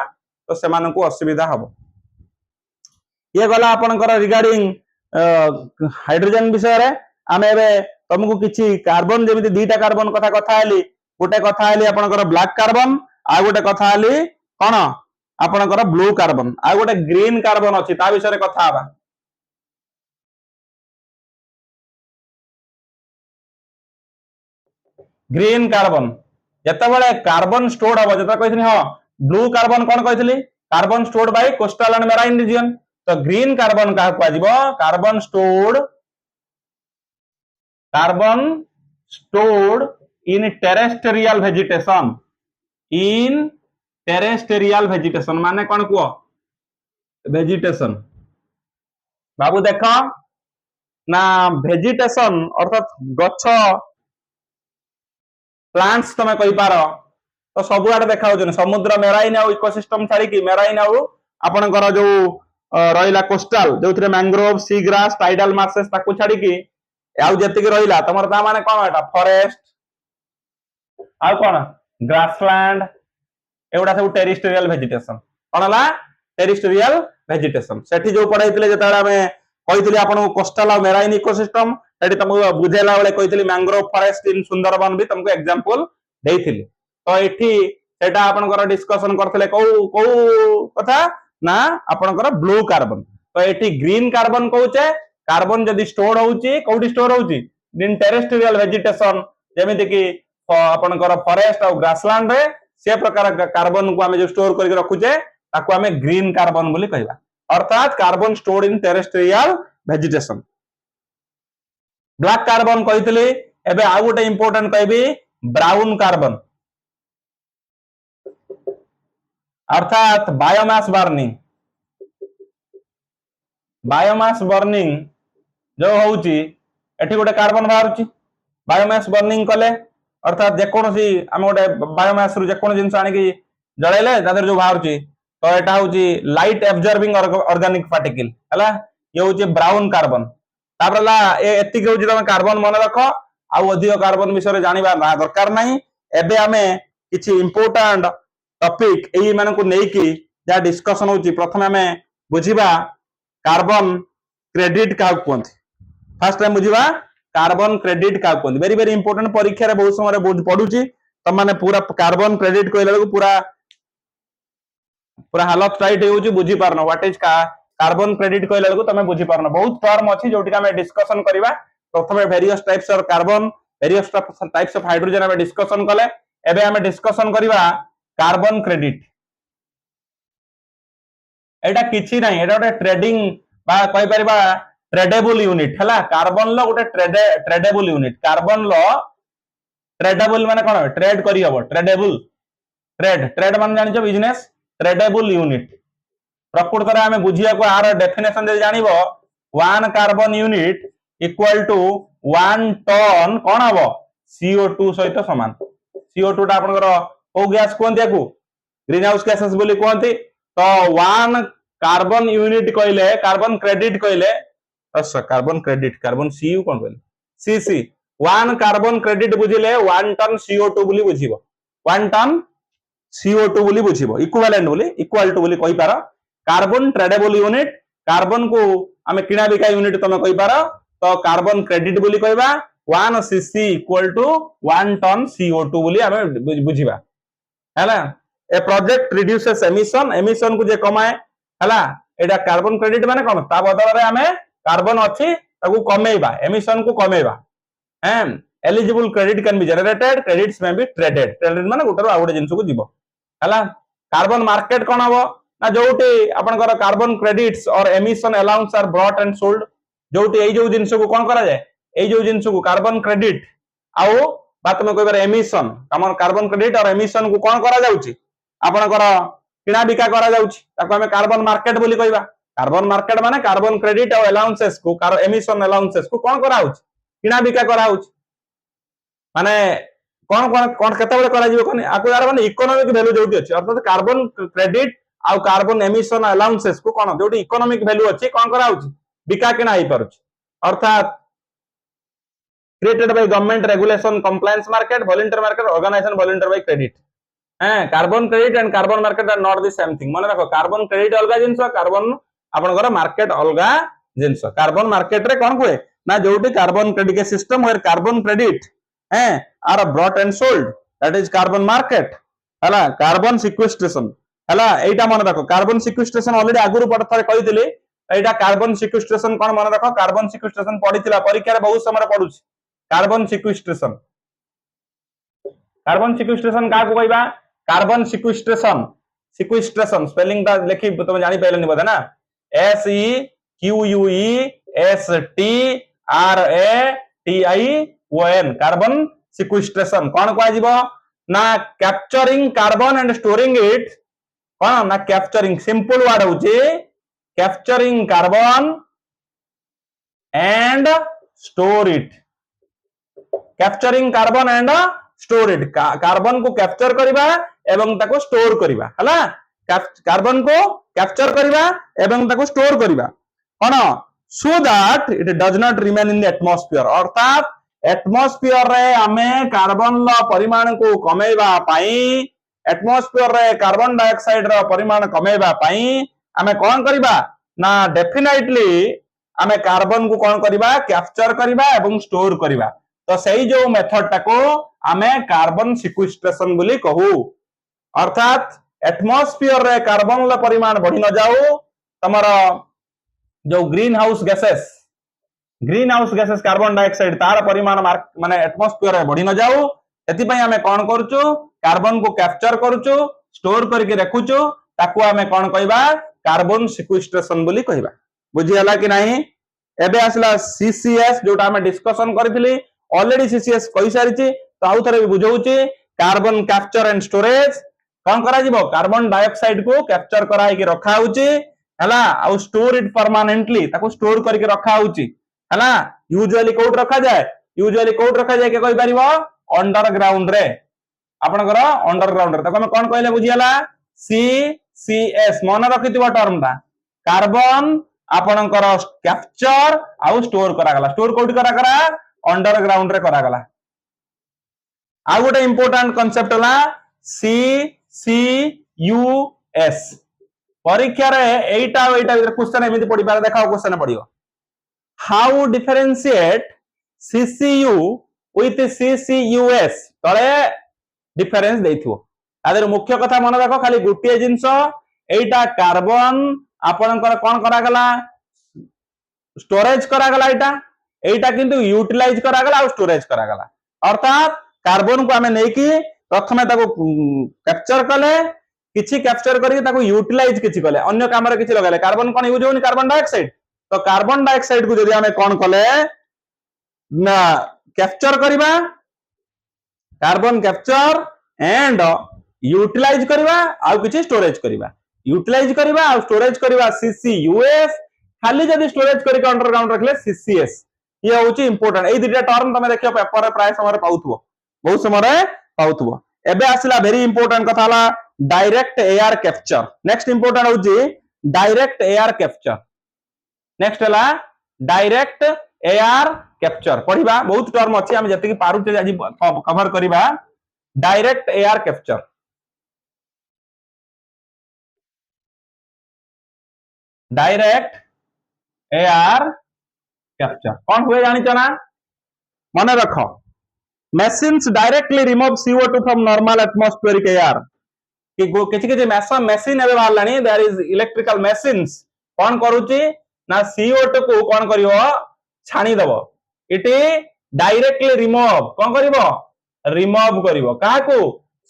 तो से मानकू असुविधा हबो। ये गला आपनकर रिगार्डिंग हाइड्रोजन विषय रे आमे एबे तुमको किछि कार्बन जेमिति दुईटा कार्बन कथा कथा हली गोटे कथा हली आपनकर ब्लैक कार्बन आ गोटे कथा हली कोन आपनकर ब्लू कार्बन आ गोटे ग्रीन कार्बन अछि ता विषय रे कथा हबा। ग्रीन कार्बन जेतेबेले कार्बन स्टोर्ड हम जो कही हाँ ब्लू कार्बन कौन कही carbon stored by coastal and marine region तो ग्रीन कार्बन क्या carbon stored in terrestrial vegetation माने कौन कुह वेजिटेशन बाबू देख ना वेजिटेशन अर्थात गछ प्लांट्स तुम कही पार तो सब आड़े देखा समुद्र मेराइन आउ इकोसिस्टम छाड़ी मेराइन आउ आपणकर जो रहा कोस्टाल जो mangrove sea grass tidal marshes ताकू छाड़ी आउ जी रहा तुम माने कौन एटा फॉरेस्ट आउ कौन ग्रासलैंड एगुड़ा सब टेरिस्टेरियल वेजिटेशन कौन है टेरिस्टेरियल वेजिटेशन सेठी जो पढ़ाई जो आम कही आपको कोस्टाल और मेराइन इकोसिस्टम सेठी तुमको बुझेला बेले कही मैंग्रोव फॉरेस्ट इन सुंदरबन भी तुमको एग्जांपल देइथिली तो एठी सेटा आपनकर डिस्कशन करथले को कथा ना आपनकर ब्लू कार्बन तो एठी ग्रीन कार्बन कहूचे कार्बन जदी स्टोर होउची कोठी स्टोर होउची इन टेरेस्ट्रियल वेजिटेशन जेमिति कि आपनकर फॉरेस्ट और ग्रासलैंड रे से प्रकार कार्बन को आमे जो स्टोर करके रखुचे ताको आमे ग्रीन कार्बन बोली कहबा अर्थात carbon stored in terrestrial vegetation black carbon कहितली एबे आ गोटे इंपोर्टेंट कहबी ब्राउन कार्बन अर्थात बायोमास बर्निंग जो होउची एठी गोटे कार्बन बाहरुची बायोमास बर्निंग कले अर्थात जेकोसी आम गोटे बायोमास रु जेकोन जिंस आनिकी जळैले तादर जो बाहरुची तो एटा होउची लाइट एब्जॉर्बिंग ऑर्गेनिक पार्टिकल हला ये होउची ब्राउन कार्बन तापरला एतिक होउची तमे कार्बन मन रखो आ अधिक कार्बन विषय जानिबा दरकार नाही एबे आमे किछि इंपोर्टेंट टॉपिक एई मानकु नेकी जा डिस्कशन होउची प्रथमे हमें बुझिबा कार्बन क्रेडिट का कोंथि फर्स्ट टाइम बुझिबा कार्बन क्रेडिट का कोंथि वेरी वेरी इंपोर्टेंट परीक्षा रे बहुत समय पढुची त माने पूरा कार्बन क्रेडिट कहला को पूरा पूरा हालत टाइट होउची बुझी पारनो व्हाट इज कार्बन क्रेडिट कहला को तमे बुझी पारनो बहुत टर्म अछि जोटी हमें डिस्कशन करिबा प्रथमे various types of carbon various types of hydrogen हमें डिस्कशन कले एबे हमें डिस्कशन करिबा कार्बन क्रेडिट एटा किछि नाही एटा गोटे ट्रेडिंग बा कहि परिबा ट्रेडेबल यूनिट हला कार्बन लो गोटे ट्रेडेबल यूनिट कार्बन लो ट्रेडेबल माने कोन ट्रेड करि हबो ट्रेडेबल ट्रेड माने जानिछो बिजनेस ट्रेडेबल यूनिट प्रकृत रे हमें बुझिया को आर डेफिनेशन दे जानिबो 1 carbon unit equal to 1 tonne कोन हबो CO2 सहित समान CO2 टा आपनकर ओ गैस कोन दियाकू ग्रीन हाउस गैसेस बोली कोनती तो 1 कार्बन यूनिट कहले कार्बन क्रेडिट कहले अच्छा कार्बन क्रेडिट कार्बन सीयू कोन कहले सीसी 1 कार्बन क्रेडिट बुझिले 1 टन CO2 बोली बुझिबो 1 टन CO2 बोली बुझिबो इक्विवेलेंट बोली इक्वल टू बोली कहि पारो कार्बन ट्रेडेबल यूनिट कार्बन को आमे किना बिका यूनिट तमे कहि पारो तो कार्बन क्रेडिट बोली कहबा 1 CC equal to 1 tonne CO2 बोली आमे बुझिबा हैला ए प्रोजेक्ट रिड्यूसेस एमिशन को जे कमाए हैला एटा कार्बन क्रेडिट माने कोन ता बदल रे हमें कार्बन अछि ताकू कमेइबा एमिशन को कमेइबा हैं eligible credit can be generated credits may be traded माने गोटर आ गोटे जिंस को जीवो हैला कार्बन मार्केट कोन हबो ना जोटी आपनकर कार्बन क्रेडिट्स और emission allowance are brought and sold जोटी एई जो जिंस को कोन करा जाय एई जो जिंस को कार्बन क्रेडिट आउ बात में कहबार एमिशन हमर कार्बन क्रेडिट और एमिशन को कोन करा जाउची आपनकर किना बिका करा जाउची ताको हमें कार्बन मार्केट बोली कहबा कार्बन मार्केट माने कार्बन क्रेडिट और अलाउंसेस को एमिशन अलाउंसेस को कोन करा होउची किना बिका करा होउची माने कोन कोन कोन केते बेले करा जीवो कोन आको यार माने इकोनॉमिक वैल्यू जोटी अछि अर्थात कार्बन क्रेडिट आ कार्बन एमिशन अलाउंसेस को कोन जोटी इकोनॉमिक वैल्यू अछि कोन करा होउची बिका किना आइ पारुची अर्थात created by government regulation compliance market voluntary market organization voluntary by credit carbon credit and carbon market are not the same thing मन रखो carbon credit अलगा जिंस carbon आपनकर market अलगा जिंस carbon market रे कोन कोए ना जोटी carbon credit के system where carbon credit are bought and sold that is carbon market हला carbon sequestration हला एटा मन रखो carbon sequestration already आगुरु पड़ थरे कहितली एटा carbon sequestration कोन मन रखो carbon sequestration पढितला परीक्षा रे बहुत समय पढुछि कार्बन सिक्वेस्ट्रेशन कार्बन सिक्वेस्ट्रेशन का को कहबा कार्बन सिक्वेस्ट्रेशन सिक्वेस्ट्रेशन स्पेलिंग ता लिखि तुम जानि पाइलनि बोधे ना SEQUESTRATION कार्बन सिक्वेस्ट्रेशन कौन कह ना capturing carbon and storing it कौन ना कैप्चरिंग सिंपल वर्ड होची capturing carbon and store it capturing carbon and store it carbon को कैप्चर करबा एवं ताको स्टोर करबा हला कार्बन को कैप्चर करबा एवं ताको स्टोर करबा कोन so that it does not remain in the atmosphere अर्थात एटमॉस्फेयर रे हमें कार्बन लो परिमाण को कमेबा पई एटमॉस्फेयर रे कार्बन डाइऑक्साइड रो परिमाण कमेबा पई हमें कोन करबा ना डेफिनेटली हमें कार्बन को कोन करबा कैप्चर करबा एवं स्टोर करबा तो सही जो मेथड टाको आमे कार्बन सिक्वेस्ट्रेशन बोली कहू अर्थात एटमॉस्फेयर रे कार्बन ला परिमाण बढ़ी न जाऊ तमरो जो green house gases carbon dioxide तार परिमाण माने एटमॉस्फेयर रे बढ़ी न जाऊ एति पई हमें कोन करचु कार्बन को कैप्चर करचु स्टोर करके रखुचु ताको हमें कोन कहबा कार्बन सिक्वेस्ट्रेशन बोली कहबा बुझी हला कि नहीं एबे आसला सीसीएस जोटा हमें डिस्कशन करथिली ऑलरेडी सीसीएस कहि सारिची तो आउ थरे बुझौची कार्बन कैप्चर एंड स्टोरेज कोन करा जिवो कार्बन डाइऑक्साइड को कैप्चर कराई के रखा होची हला आउ स्टोर इट परमानेंटली ताको स्टोर करके रखा होची हला यूजुअली कोड रखा जाए के कहि परिबो अंडरग्राउंड रे आपनकर अंडरग्राउंड रे ताको हम कोन कहले बुझी हला सीसीएस मन रखितिबो टर्म ता कार्बन आपनकर कैप्चर आउ स्टोर करा गला स्टोर कोड करा करा अंडरग्राउंड रे करा गला आ गोटे इंपोर्टेंट कांसेप्ट हला सीसीयूएस परीक्षा रे एटा भीतर क्वेश्चन एमिति पड़ी पारे देखाओ क्वेश्चन पड़ियो how differentiate CCU with CCUS तळे डिफरेंस देइथिवो आदर मुख्य कथा मन रखो खाली गुटिए जिंस एटा कार्बन आपनकर कोन करा गला स्टोरेज करा गला एटा किंतु यूटिलाइज करा गला और स्टोरेज करा गला अर्थात कार्बन को हमें नहीं कि प्रथमे ताको कैप्चर कले किछि कैप्चर करके ताको यूटिलाइज किछि कले अन्य काम रे किछि लगाले कार्बन कोन यूज होनी कार्बन डाइऑक्साइड तो कार्बन डाइऑक्साइड को जदि हमें कोन कले ना कैप्चर करबा कार्बन कैप्चर एंड यूटिलाइज करबा आ किछि स्टोरेज करबा यूटिलाइज करबा आ स्टोरेज करबा सीसीयूएस खाली जदि स्टोरेज करके अंडरग्राउंड रखले सीसीएस ये होची इंपोर्टेंट ए दुटा टर्म तमे देखियो पेपर रे प्राय समय पाउथबो बहुत समय पाउथबो एबे आसिला वेरी इंपोर्टेंट कथा हला direct air capture next important होची डायरेक्ट एयर कैप्चर नेक्स्ट हला डायरेक्ट एयर कैप्चर पढिबा बहुत टर्म अछि हम जति कि पारुते आज कवर करिबा direct air capture direct air capture कौन हुए जानी ना मन रख machines directly remove CO2 from normal atmospheric air कि किछि किछि मशीन एबे बाहरलानी देयर इज इलेक्ट्रिकल मशीन्स कौन करूची ना CO2 को कौन करिवो छाणी दबो इटी डायरेक्टली रिमूव कौन करिवो रिमूव करिवो काको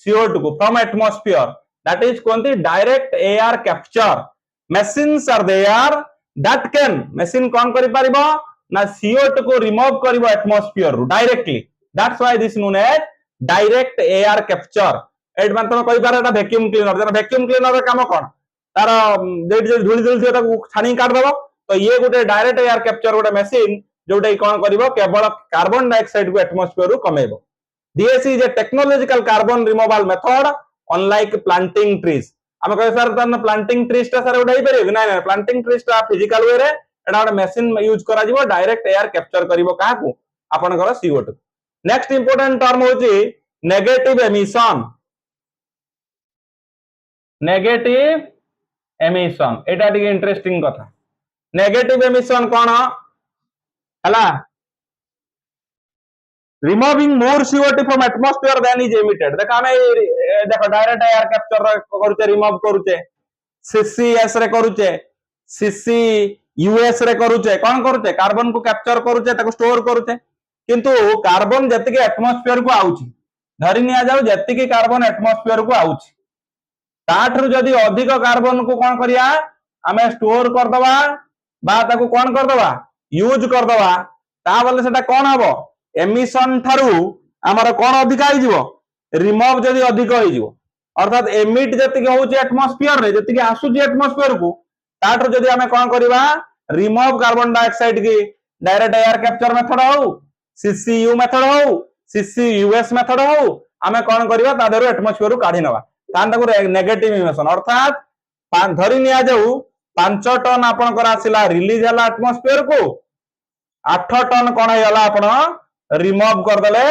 CO2 को फ्रॉम एटमॉस्फेयर दैट इज कोंती direct air capture machines are there that can machine कौन करि परिबो ना CO2 को रिमूव करिवो एटमॉस्फेयर रु directly that's why this known as direct air capture एड मान तमे कहि पारे वैक्यूम क्लीनर जरा वैक्यूम क्लीनर काम कोन तार जेड जे धूली धूली ताको छाणी काट दबो तो ये गोटे डायरेक्ट एयर कैप्चर गोटे मशीन जोटा कोन करिवो केवल कार्बन डाइऑक्साइड को एटमॉस्फेयर रु कमेबो this is a technological carbon removal method unlike planting trees हम कहे सर तन प्लांटिंग ट्रीज ता सर उठाई परियो नै नै प्लांटिंग ट्रीज ता फिजिकल वे रे एडा गोटे मशीन यूज करा जिवो डायरेक्ट एयर कैप्चर करिवो काकू आपनकर CO2 नेक्स्ट इंपोर्टेंट टर्म होची नेगेटिव एमिशन एटा टिके इंटरेस्टिंग कथा नेगेटिव एमिशन कोन हला removing more CO2 from atmosphere then is emitted देखा हमें देखो डायरेक्ट एयर कैप्चर करूचे रिमूव करूचे सीसीएस रे करूचे सीसीयूएस रे करूचे कोन करूचे कार्बन को कैप्चर करूचे ताको स्टोर करूचे किंतु कार्बन जति के एटमॉस्फेयर को आउची धरी निया जाऊ जति कार्बन एटमॉस्फेयर को आउची ताठरू जदि अधिक कार्बन को कौन करिया आमे स्टोर कर दवा बा ताको कौन कर दवा यूज कर दवा ता बोले सेटा कौन हबो एमिशन थारू हमर कौन अधिक आइ जीवो रिमूव जदि अधिक होई जीवो अर्थात एमिट जति होउची एटमॉस्फेयर रे जति आसुची एटमॉस्फेयर को ताठरू जदि आमे कौन करिवा रिमूव कार्बन डाइऑक्साइड की डायरेक्ट एयर कैप्चर मेथड हो सीसीयू मेथड हो सीसीयूएस मेथड हो आमे कौन करिवा ता देरो एटमॉस्फेयर को काढी नवा तांतको नेगेटिव इमिशन अर्थात धरी निया जाऊ 5 टन आपण कर आसिला रिलीज हला एटमॉस्फेयर को 8 टन कोन हैला आपण रिमूव कर देले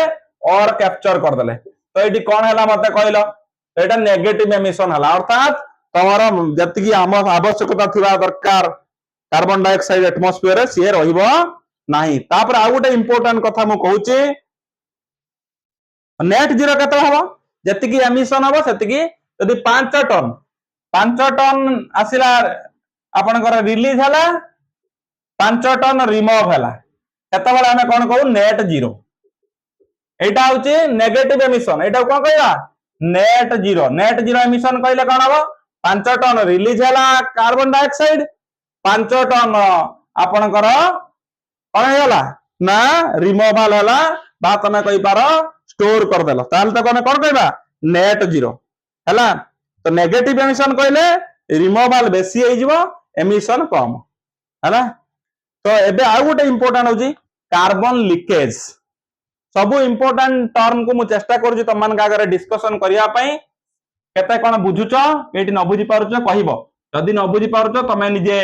और कैप्चर कर देले तो एटी कोन हैला मते कहलो एटा नेगेटिव इमिशन हला अर्थात तमरो जति आम आवश्यकता थिबा दरकार कार्बन डाइऑक्साइड एटमॉस्फेयर रे से रहिबो नाही तापर आ गोटे इंपोर्टेंट कथा मु कहूची नेट जीरो केते हबो जति एमिशन हबो सेति यदि 5 टन आसिला आपनकर रिलीज हला 5 टन रिमूव हला केते बेला हमें कोन कहू नेट जीरो एटा होची नेगेटिव एमिशन एटा कोन कहया नेट जीरो एमिशन कहले कोन हबो 5 टन रिलीज हला कार्बन डाइऑक्साइड 5 टन आपनकर कोन हैला ना रिमूवल हला बा तमे कहि पारो स्टोर कर देलो ताल त कोन कहबा नेट जीरो हला तो नेगेटिव एमिशन कहले रिमूवल बेसी होई जीवो एमिशन कम हला तो एबे आ गोटे इंपोर्टेंट होची कार्बन लीकेज सब इंपोर्टेंट टर्म को मु चेष्टा करूची तम मान आगे डिस्कशन करिया पई केते कोन बुझुचो एटी न बुझी पारुचो कहिबो जदी न बुझी पारुचो तमे निजे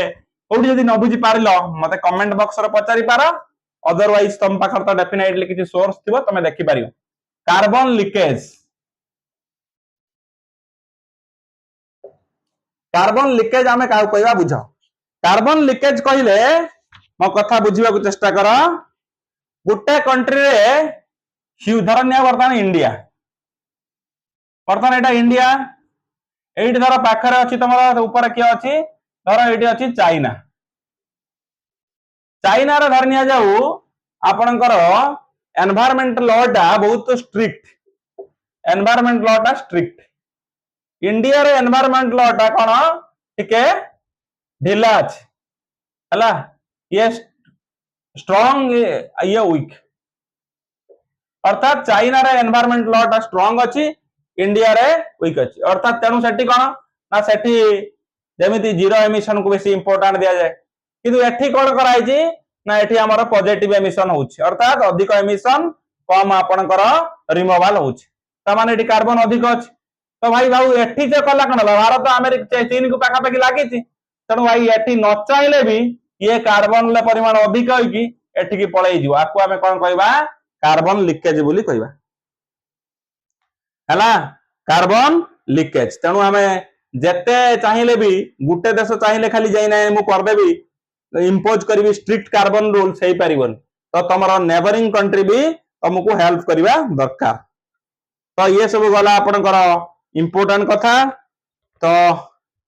ओडी जदी न बुझी पारिलो मते कमेंट बॉक्स रे पचारि पारो अदरवाइज तम पाखर तो डेफिनेटली किछि सोर्स थिबो तमे देखि पारियो कार्बन लीकेज आमे का कहबा बुझ कार्बन लीकेज कहिले मो कथा बुझिबा को चेष्टा कर गुटे कंट्री रे हिउ धरन्या वर्तमान इंडिया वर्तमान एटा इंडिया एइट धर पाखरे अछि तमरा ऊपर के अछि धर एइट अछि चाइना चाइना रे धरनिया जाऊ आपनकर एनवायरमेंट लॉ टा बहुत स्ट्रिक्ट एनवायरमेंट लॉ टा स्ट्रिक्ट इंडिया रे एनवायरमेंट लॉ टा कोन टिके ढिला अछि हला ये स्ट्रांग ये वीक अर्थात चाइना रे एनवायरमेंट लॉ टा स्ट्रांग अछि इंडिया रे वीक अछि अर्थात तेनु सेठी कोन ना सेठी जेमिति जीरो एमिशन को बेसी इंपोर्टेंट दिया जाय किंतु एठी कोन कराई छी ना एठी हमर पॉजिटिव एमिशन होउछि अर्थात अधिक एमिशन कम आपनकर रिमूवल होउछि त माने एठी कार्बन अधिक अछि तो भाई बाबू एठी जे कला कोन भारत अमेरिका चीन को पाखा पाखी लागि छी तनु भाई एठी न चाहिले भी ये कार्बन ले परिमाण अधिक होई कि एठी की पळै जिवो आकु हमें कोन कहबा कार्बन लीकेज बोली कहबा हला कार्बन लीकेज तनु हमें जेते चाहिले भी गुटे देश चाहिले खाली जाई नै मु कर देबी इंपोज करबी स्ट्रिक्ट कार्बन रूल सही परिबन तो तमरो नेबरिंग कंट्री भी तुमको हेल्प करबा दरकार तो ये सब गला आपनकर इंपोर्टेंट कथा तो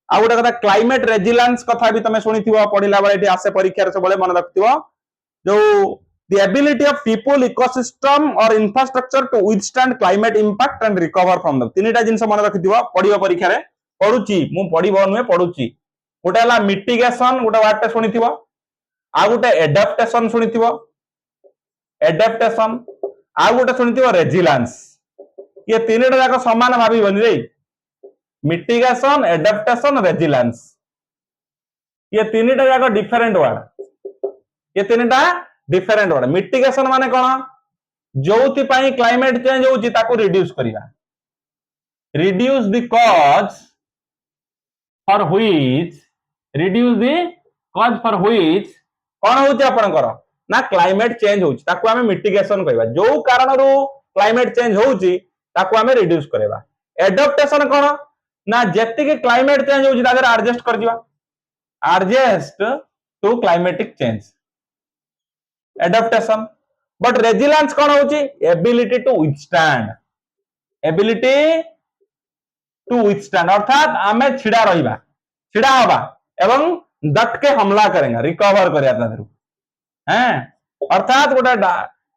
आ गोटे कथा क्लाइमेट रेजिलेंस कथा भी तमे सुनिथिबो पढिला बेले एठी आसे परीक्षा रे सबले मन रखथिबो जो the ability of people ecosystem or infrastructure to withstand climate impact and recover from them तीनटा जिंस मन रखथिबो पढिबो परीक्षा रे पढुची मु पढिबो नुए पढुची गोटे हला मिटिगेशन गोटे वार्ड सुनिथिबो आ गोटे एडाप्टेशन सुनिथिबो एडाप्टेशन आ गोटे सुनिथिबो रेजिलेंस ये तीनटा जाक समान भाबिबनी रे मिटिगेशन एडाप्टेशन रेजिलेंस ये तीनटा जाक डिफरेंट वर्ड ये तीनटा डिफरेंट वर्ड मिटिगेशन माने कोन जोउति पई क्लाइमेट चेंज होउची ताको रिड्यूस करिवा reduce the cause for which reduce the cause for which कोन होउची आपनकर ना क्लाइमेट चेंज होउची ताको हमें मिटिगेशन कहबा जो कारण रो क्लाइमेट चेंज होउची ताको हमें रिड्यूस करबा एडाप्टेशन कोन ना जेति के क्लाइमेट चेंज होउची तागर एडजस्ट कर दिबा adjust to climatic change adaptation but resilience कोन होउची एबिलिटी टू विथस्टैंड अर्थात आमे छिड़ा रहिबा छिड़ा होबा एवं डट के हमला करेंगे रिकवर करिया तादरु हैं अर्थात गोटा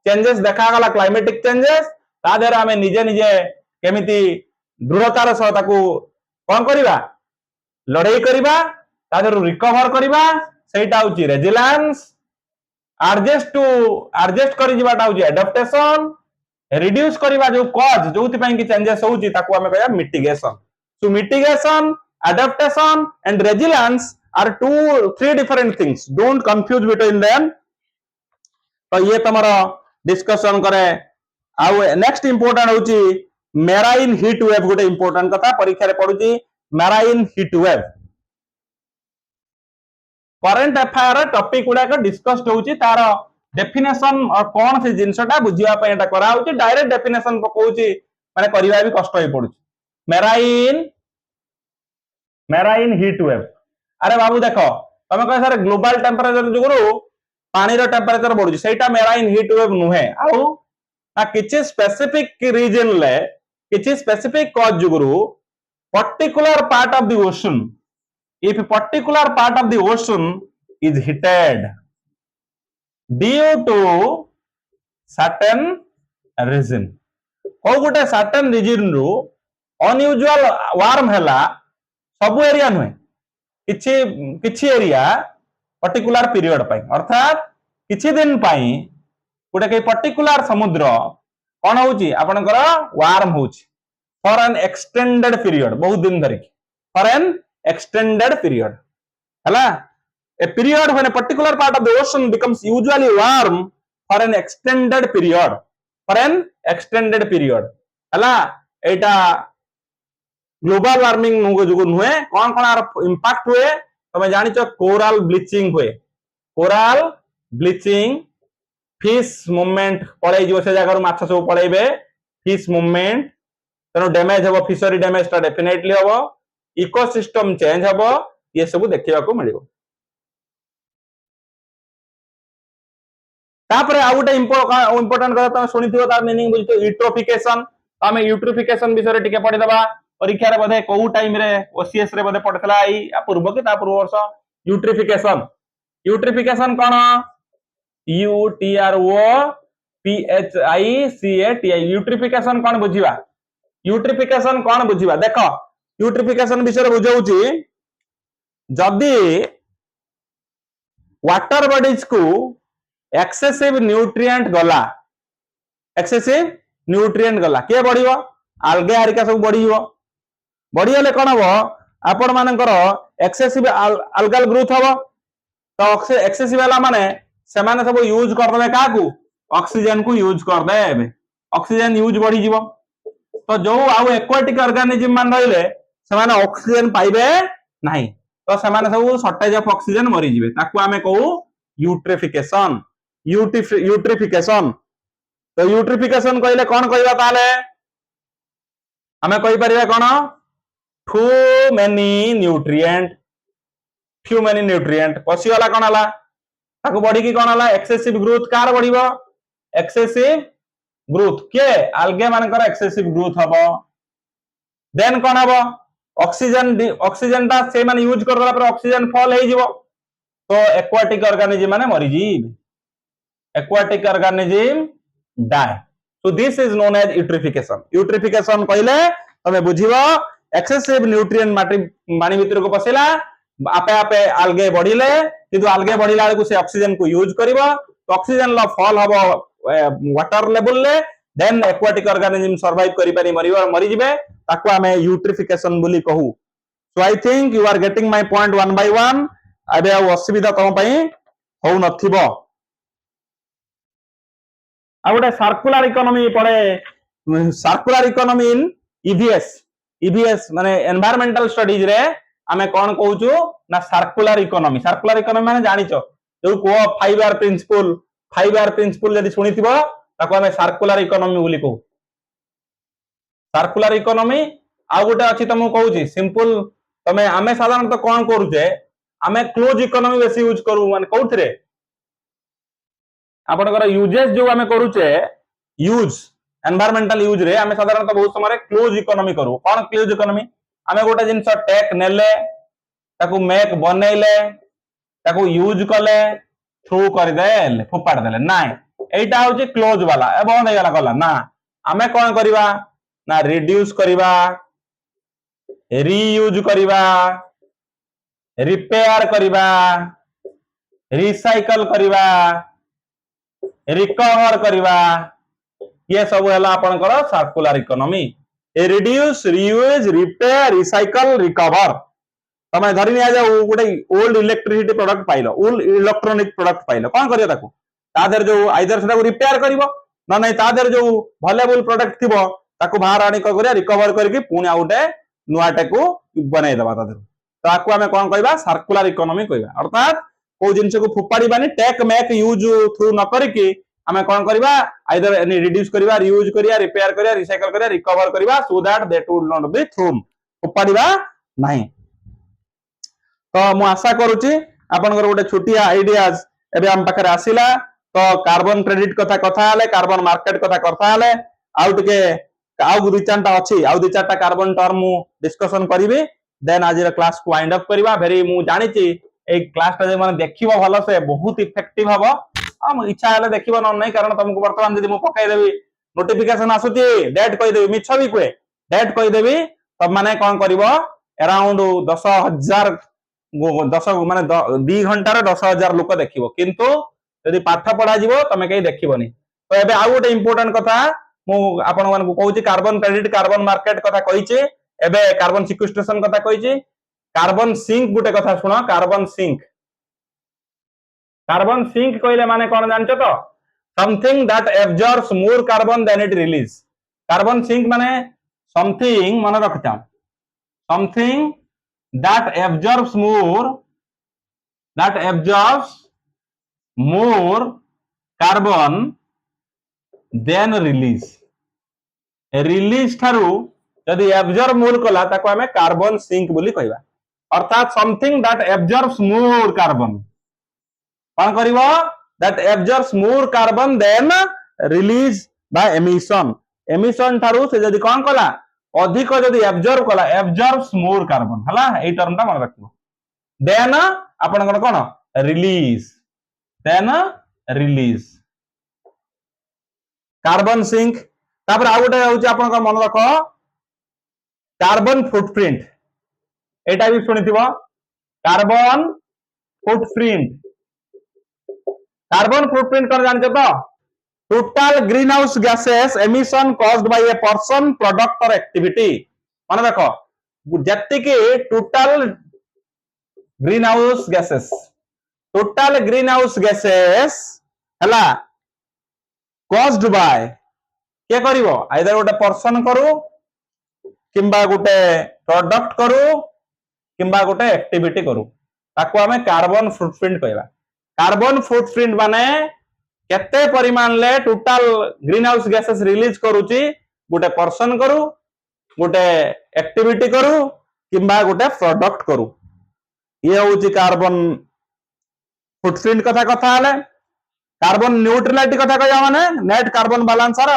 चेंजेस देखा गला क्लाइमेटिक चेंजेस ता देहरे आमे निजे निजे केमिति दृढ़तार सह ताकू कौन करिबा लड़ाई करिबा ता देहरु रिकवर करिबा सेटा होची रेजिलेंस एडजस्ट करि जिबाटा होची एडाप्टेशन रिड्यूस करिबा जो कॉज जोथि पई कि चेंजेस होची ताकू आमे कहया mitigation so mitigation adaptation and resilience are three different things, don't confuse between them. तो ये तमरो डिस्कशन करे आउ नेक्स्ट इंपोर्टेंट होची मेराइन हीट वेव गोटे इंपोर्टेंट कथा परीक्षा रे पडुची marine heat wave current affair topic गुडा को डिस्कस्ड होची तार डेफिनेशन और कौन से जिंसटा बुझिया पय एटा करा होची डायरेक्ट डेफिनेशन पकोची माने करिवा भी कष्ट होई पडुची मेराइन हीट वेव अरे बाबू देखो तमे कह सर ग्लोबल टेंपरेचर जुगुरु पानी रो टेंपरेचर बढ़ुची सेटा मेराइन हीट वेव नुहे आउ ना किछि स्पेसिफिक रीजन ले किछि स्पेसिफिक कॉज जुगुरु particular part of the ocean if a particular part of the ocean is heated due to certain reason हो गोटे certain reason रू unusual warm हैला सब एरिया नुहे किछि किछि एरिया पर्टिकुलर पीरियड पाई अर्थात किछि दिन पाई गोटे के पर्टिकुलर समुद्र कोन होउची आपनकर वार्म होउची फॉर एन एक्सटेंडेड पीरियड बहुत दिन धरि for an extended period hala a period when a particular part of the ocean becomes usually warm for an extended period hala eta global warming जुगु नुहे कोन कोन are impact हुए तमे जानि छ coral bleaching हुए coral bleaching fish movement पळै जिवो से जगह माछ सब पळैबे फिश मूवमेंट तनो डैमेज हबो फिशरी डैमेज ता डेफिनेटली हबो इकोसिस्टम चेंज हबो ये सब देखिबा को मिलिबो तापरे आ गोटे इंपोर्टेंट कथा त सुनिथिबो तार मीनिंग बुझितो यूट्रोफिकेशन हमें यूट्रोफिकेशन विषय रे टिके पढि दबा परीक्षा रे बधे को टाइम रे ओसीएस रे बधे पढथला आई आ पूर्व के ता पूर्व वर्ष यूट्रोफिकेशन कोन U T R O P H I C A T I eutrophication कोन बुझिबा देखो यूट्रिफिकेशन विषय बुझाऊची जदि वाटर बॉडीज को एक्सेसिव न्यूट्रिएंट गला के बढ़िबो आल्गे हारिका सब बढ़िले कोन हबो आपण मानकर एक्सेसिव अल्गल ग्रोथ हबो तो एक्सेसिव वाला माने से माने सब यूज कर देबे काकू ऑक्सीजन को यूज कर देबे ऑक्सीजन यूज बढ़ी जीवो तो जो आउ एक्वाटिक ऑर्गेनिज्म मान रहिले से माने ऑक्सीजन पाइबे नहीं तो से माने सब शॉर्टेज ऑफ ऑक्सीजन मरि जिवे ताकू हमें कहू यूट्रिफिकेशन तो यूट्रिफिकेशन कहले कोन कहबा ताले हमें कहि परिबा कोन टू मेनी न्यूट्रिएंट पसी वाला कोन हला ताकू बॉडी की कोन हला एक्सेसिव ग्रोथ कार बढ़िबो एक्सेसिव ग्रोथ के आल्गे मानकर एक्सेसिव ग्रोथ हबो देन कोन हबो ऑक्सीजन ता से माने यूज करला पर ऑक्सीजन फॉल हे जिवो तो एक्वाटिक ऑर्गेनिज्म माने मरि जीव aquatic organism die so this is known as eutrophication कहले तमे बुझिबो एक्सेसिव न्यूट्रिएंट माटी पानी भीतर को पसेला आपे आपे आल्गे बढ़िले किंतु आल्गे बढ़िला को से ऑक्सीजन को यूज करिवो तो ऑक्सीजन ला फॉल हबो वाटर लेवल ले देन एक्वाटिक ऑर्गेनिज्म सर्वाइव करि पारि मरि जिवे ताकू हमें यूट्रिफिकेशन बोली कहू so I think you are getting my point one by one अबे असुविधा तम पई हो नथिबो आ गोटे सर्कुलर इकोनॉमी पड़े सर्कुलर इकोनॉमी इन ईवीएस माने एनवायरमेंटल स्टडीज रे हमें कौन कहूचु ना सर्कुलर इकोनॉमी माने जानिचो जो को 5R प्रिंसिपल यदि सुनिथिबो ताको हमें सर्कुलर इकोनॉमी बोली कहू सर्कुलर इकोनॉमी आ गोटे अछि तमु कहूची सिंपल तमे हमें साधारणतः कौन करूचे हमें क्लोज इकोनॉमी बेसी यूज करू माने कोउथरे आपनकर यूजेस जो हमें करूचे यूज एनवायरमेंटल यूज रे हमें साधारणतः बहुत समय क्लोज इकोनॉमी करू कौन क्लोज इकोनॉमी हमें गोटे जिंस टेक नेले ताकू मेक बनेले ताकू यूज कले थ्रू कर देले फोपाड़ देले ना एटा होचे क्लोज वाला ए बंद हे गला ना आमे कौन करिबा ना रिड्यूस करिबा रीयूज करिबा रिपेयर करिबा रिसाइकल करिबा रिकवर करिबा ये सब है आपनकर सर्कुलर इकोनॉमी ए reduce reuse repair recycle recover तमे धरि निया जाऊ गोटे ओल्ड इलेक्ट्रिसिटी प्रोडक्ट पाइलो ओल्ड इलेक्ट्रॉनिक प्रोडक्ट पाइलो कौन करियो ताको ता देर जो आइदर सेटा रिपेयर करिवो ना नहीं ता देर जो वैल्यूएबल प्रोडक्ट थिबो ताको बाहर आनी करिया रिकवर करके पुणी आ गोटे नुआटे को बनाई दबा ता देर ताको हमें कौन कहबा सर्कुलर इकोनॉमी कहबा अर्थात को जिंस को फुपाड़ीबानी टेक मेक यूज थ्रू न करके आमे कौन करबा आइदर रिड्यूस करबा रीयूज करबा रिपेयर करबा रिसाइकल करबा रिकवर करबा so that that would not be thrown फुपाड़ीबा नहीं तो मु आशा करूची आपनकर गोटे छोटिया आइडियाज एबे हम पाखरे आसिला तो कार्बन क्रेडिट कथा कथा हले कार्बन मार्केट कथा कथा हले आउ टिके आउ दु चारटा अछि आउ दु चारटा कार्बन टर्म मु डिस्कशन करिवे देन आज क्लास को वाइंड अप करबा भेरी मु जानिची ए क्लास टा जे माने देखिबो भलो से बहुत इफेक्टिव हबो हम इच्छा हले देखिबो न नै कारण तुमको वर्तमान जदी मु पकाई देबी नोटिफिकेशन आसुची डेट कहि देबी मिछ भी कुए डेट कहि देबी तब माने कोन करिवो अराउंड 10,000 10 माने 2 घंटा रे 10,000 लोक देखिबो किंतु यदि पाठ पढा जीवो तमे कहि देखिबोनी तो एबे आ गोटे इंपोर्टेंट कथा मु आपन मन को कहूची कार्बन क्रेडिट कार्बन मार्केट कथा कहिची एबे कार्बन सिक्वेस्ट्रेशन कथा कहिची कार्बन सिंक गोटे कथा सुनो कार्बन सिंक कहले माने कोन जानछो तो something that absorbs more carbon then it release carbon sink माने समथिंग मन रखता something that absorbs more carbon than release ठारू यदि absorb more कला ताको हमें कार्बन सिंक बोली कहबा अर्थात something that absorbs more carbon कोन करिवो that absorbs more carbon than release by emission ठारू से यदि कोन कला अधिक जदि एब्जॉर्ब कला एब्जॉर्ब्स मोर कार्बन हला ए टर्म ता मन रखबो देन आपण कोन रिलीज कार्बन सिंक तापर आ गोटे होची आपण को मन रखो कार्बन फुटप्रिंट एटा भी सुनिथिबो कार्बन फुटप्रिंट कर जानछो तो total greenhouse gases emission caused by a person product or activity माने देखो जत्ते के total greenhouse gases हला caused by के करिवो आइदर गोटे पर्सन करू किंबा गोटे प्रोडक्ट करू किंबा गोटे एक्टिविटी करू ताको हमें कार्बन फुटप्रिंट कहबा कार्बन फुटप्रिंट माने केते परिमाण ले total green house gases release करूची गोटे पर्सन करू गोटे एक्टिविटी करू किंबा गोटे प्रोडक्ट करू ये होची कार्बन फुटप्रिंट कथा हले कार्बन न्यूट्रलिटी कथा कहया माने net carbon balance are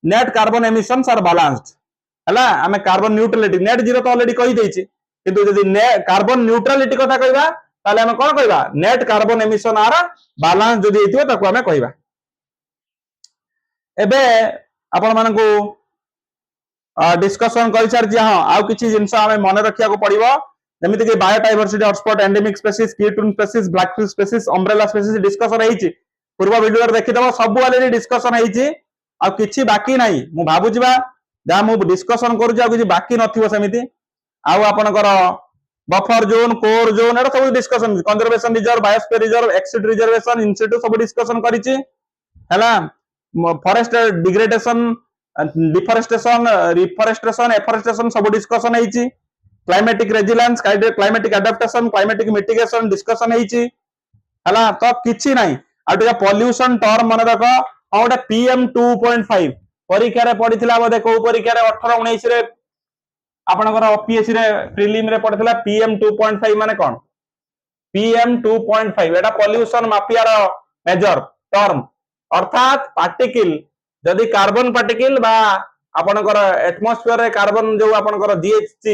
net carbon emissions are balanced हला हमें कार्बन न्यूट्रलिटी नेट जीरो तो ऑलरेडी कहि देछि किंतु यदि कार्बन न्यूट्रलिटी कथा कहबा ताले हमें कोन कहबा net carbon emission are balance जदि हेतिबो ताको हमें कहबा एबे आपण मानकू डिस्कशन कर सारछि हां आउ किछि जिंस हमें मन रखिया को पड़िबो जेमिति कि biodiversity hotspot endemic species keystone species blackfish species umbrella species discussion हेछि पूर्व वीडियो रे देखि दबो सब ऑलरेडी डिस्कशन हेछि आ किछि बाकी नाही मु भाबुजिबा जा मु डिस्कशन करू जा किछि बाकी नथिबो समिति आउ आपनकर बफर जोन कोर जोन एटा सब discussion conservation reserve biosphere reserve ex situ reservation in situ सब डिस्कशन करिछि हला forest degradation deforestation reforestation afforestation सब डिस्कशन हेछि climatic resilience climatic adaptation climatic mitigation discussion हेछि हला तो किछि नाही आ पॉल्यूशन टर्म मन रखो गोटे PM 2.5 परीक्षा रे पडिथिला बदे को परीक्षा रे 18 19 रे आपनकर OPSC रे प्रीलिम रे पडिथिला PM 2.5 माने कोन PM 2.5 एटा पॉल्यूशन माफिया रो मेजर टर्म अर्थात पार्टिकल जदि कार्बन पार्टिकल बा आपनकर एटमॉस्फेयर रे कार्बन जो आपनकर GHG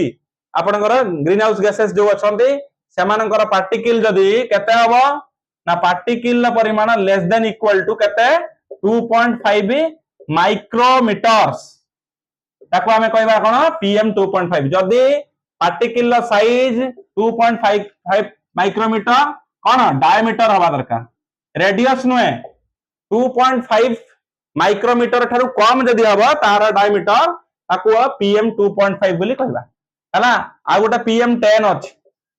आपनकर ग्रीन हाउस गैसेस जो अछंती सेमानकर पार्टिकल जदि केते हबो ना पार्टिकल ला परिमाण लेस देन इक्वल टू केते 2.5 माइक्रोमीटर्स ताको हमें कहबा कोन PM 2.5 जदी पार्टिकल साइज 2.5 माइक्रोमीटर कोन डायमीटर हवा दरकार रेडियस नुए 2.5 माइक्रोमीटर ठारू कम जदी हबो तार डायमीटर ताको PM 2.5 बोली कहबा हला आ गोटा PM 10 अछि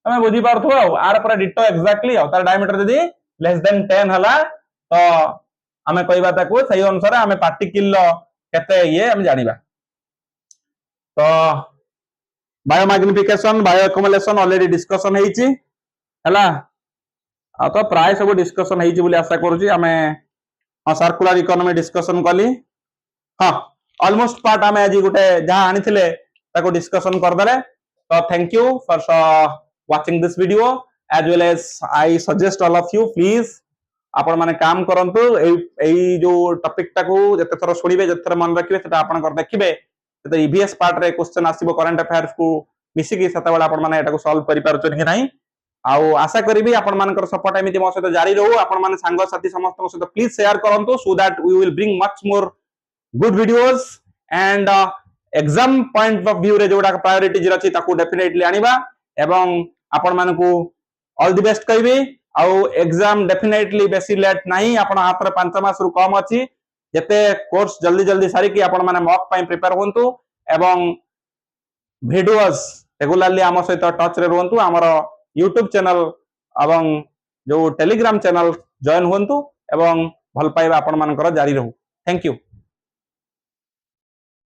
तमे बुझी पारथो आर पर डिटो एक्जेक्टली तार डायमीटर जदी लेस देन 10 हला तो हमें कहबा ताको सही अनुसार हमें पार्टिकल केते ये हम जानिबा तो बायोमैग्निफिकेशन बायोअक्युमुलेशन ऑलरेडी डिस्कशन हेची हला आ तो प्राय सब डिस्कशन हेची बोली आशा करूची हमें सर्कुलर इकोनॉमी डिस्कशन कली हां ऑलमोस्ट पार्ट हमें आज गोटे जहां आनी थिले ताको डिस्कशन कर देले तो thank you for watching this video as well as I suggest all of you please आपण माने काम करंतु एई जो टॉपिक टाको जते थरो सुनिबे जते थरो मन रखिबे सेटा आपण कर देखिबे तो ईवीएस पार्ट रे क्वेश्चन आसीबो करंट अफेयर्स को मिसी की सता वाला आपण माने एटा को सॉल्व करि पारछन कि नाही आउ आशा करिबी आपण मानकर सपोर्ट एमिति मो सहित जारी रहू आपण माने सांग साथी समस्त सहित प्लीज शेयर करंतु so that we will bring much more good videos and exam point of view रे जोडा प्रायोरिटीज रछि ताकू डेफिनेटली आनिबा एवं आपण मानकू ऑल द बेस्ट कहबी आउ एग्जाम डेफिनेटली बेसी लेट नाही आपण हाथ रे 5 मास रु कम अछि जते कोर्स जल्दी जल्दी सारी कि आपण माने मॉक पई प्रिपेयर होंतु एवं वीडियोस रेगुलरली आम सहित टच रे रहंतु हमर YouTube चैनल एवं जो टेलीग्राम चैनल जॉइन होंतु एवं भल पाइबा आपण मानकर जारी रहू थैंक यू।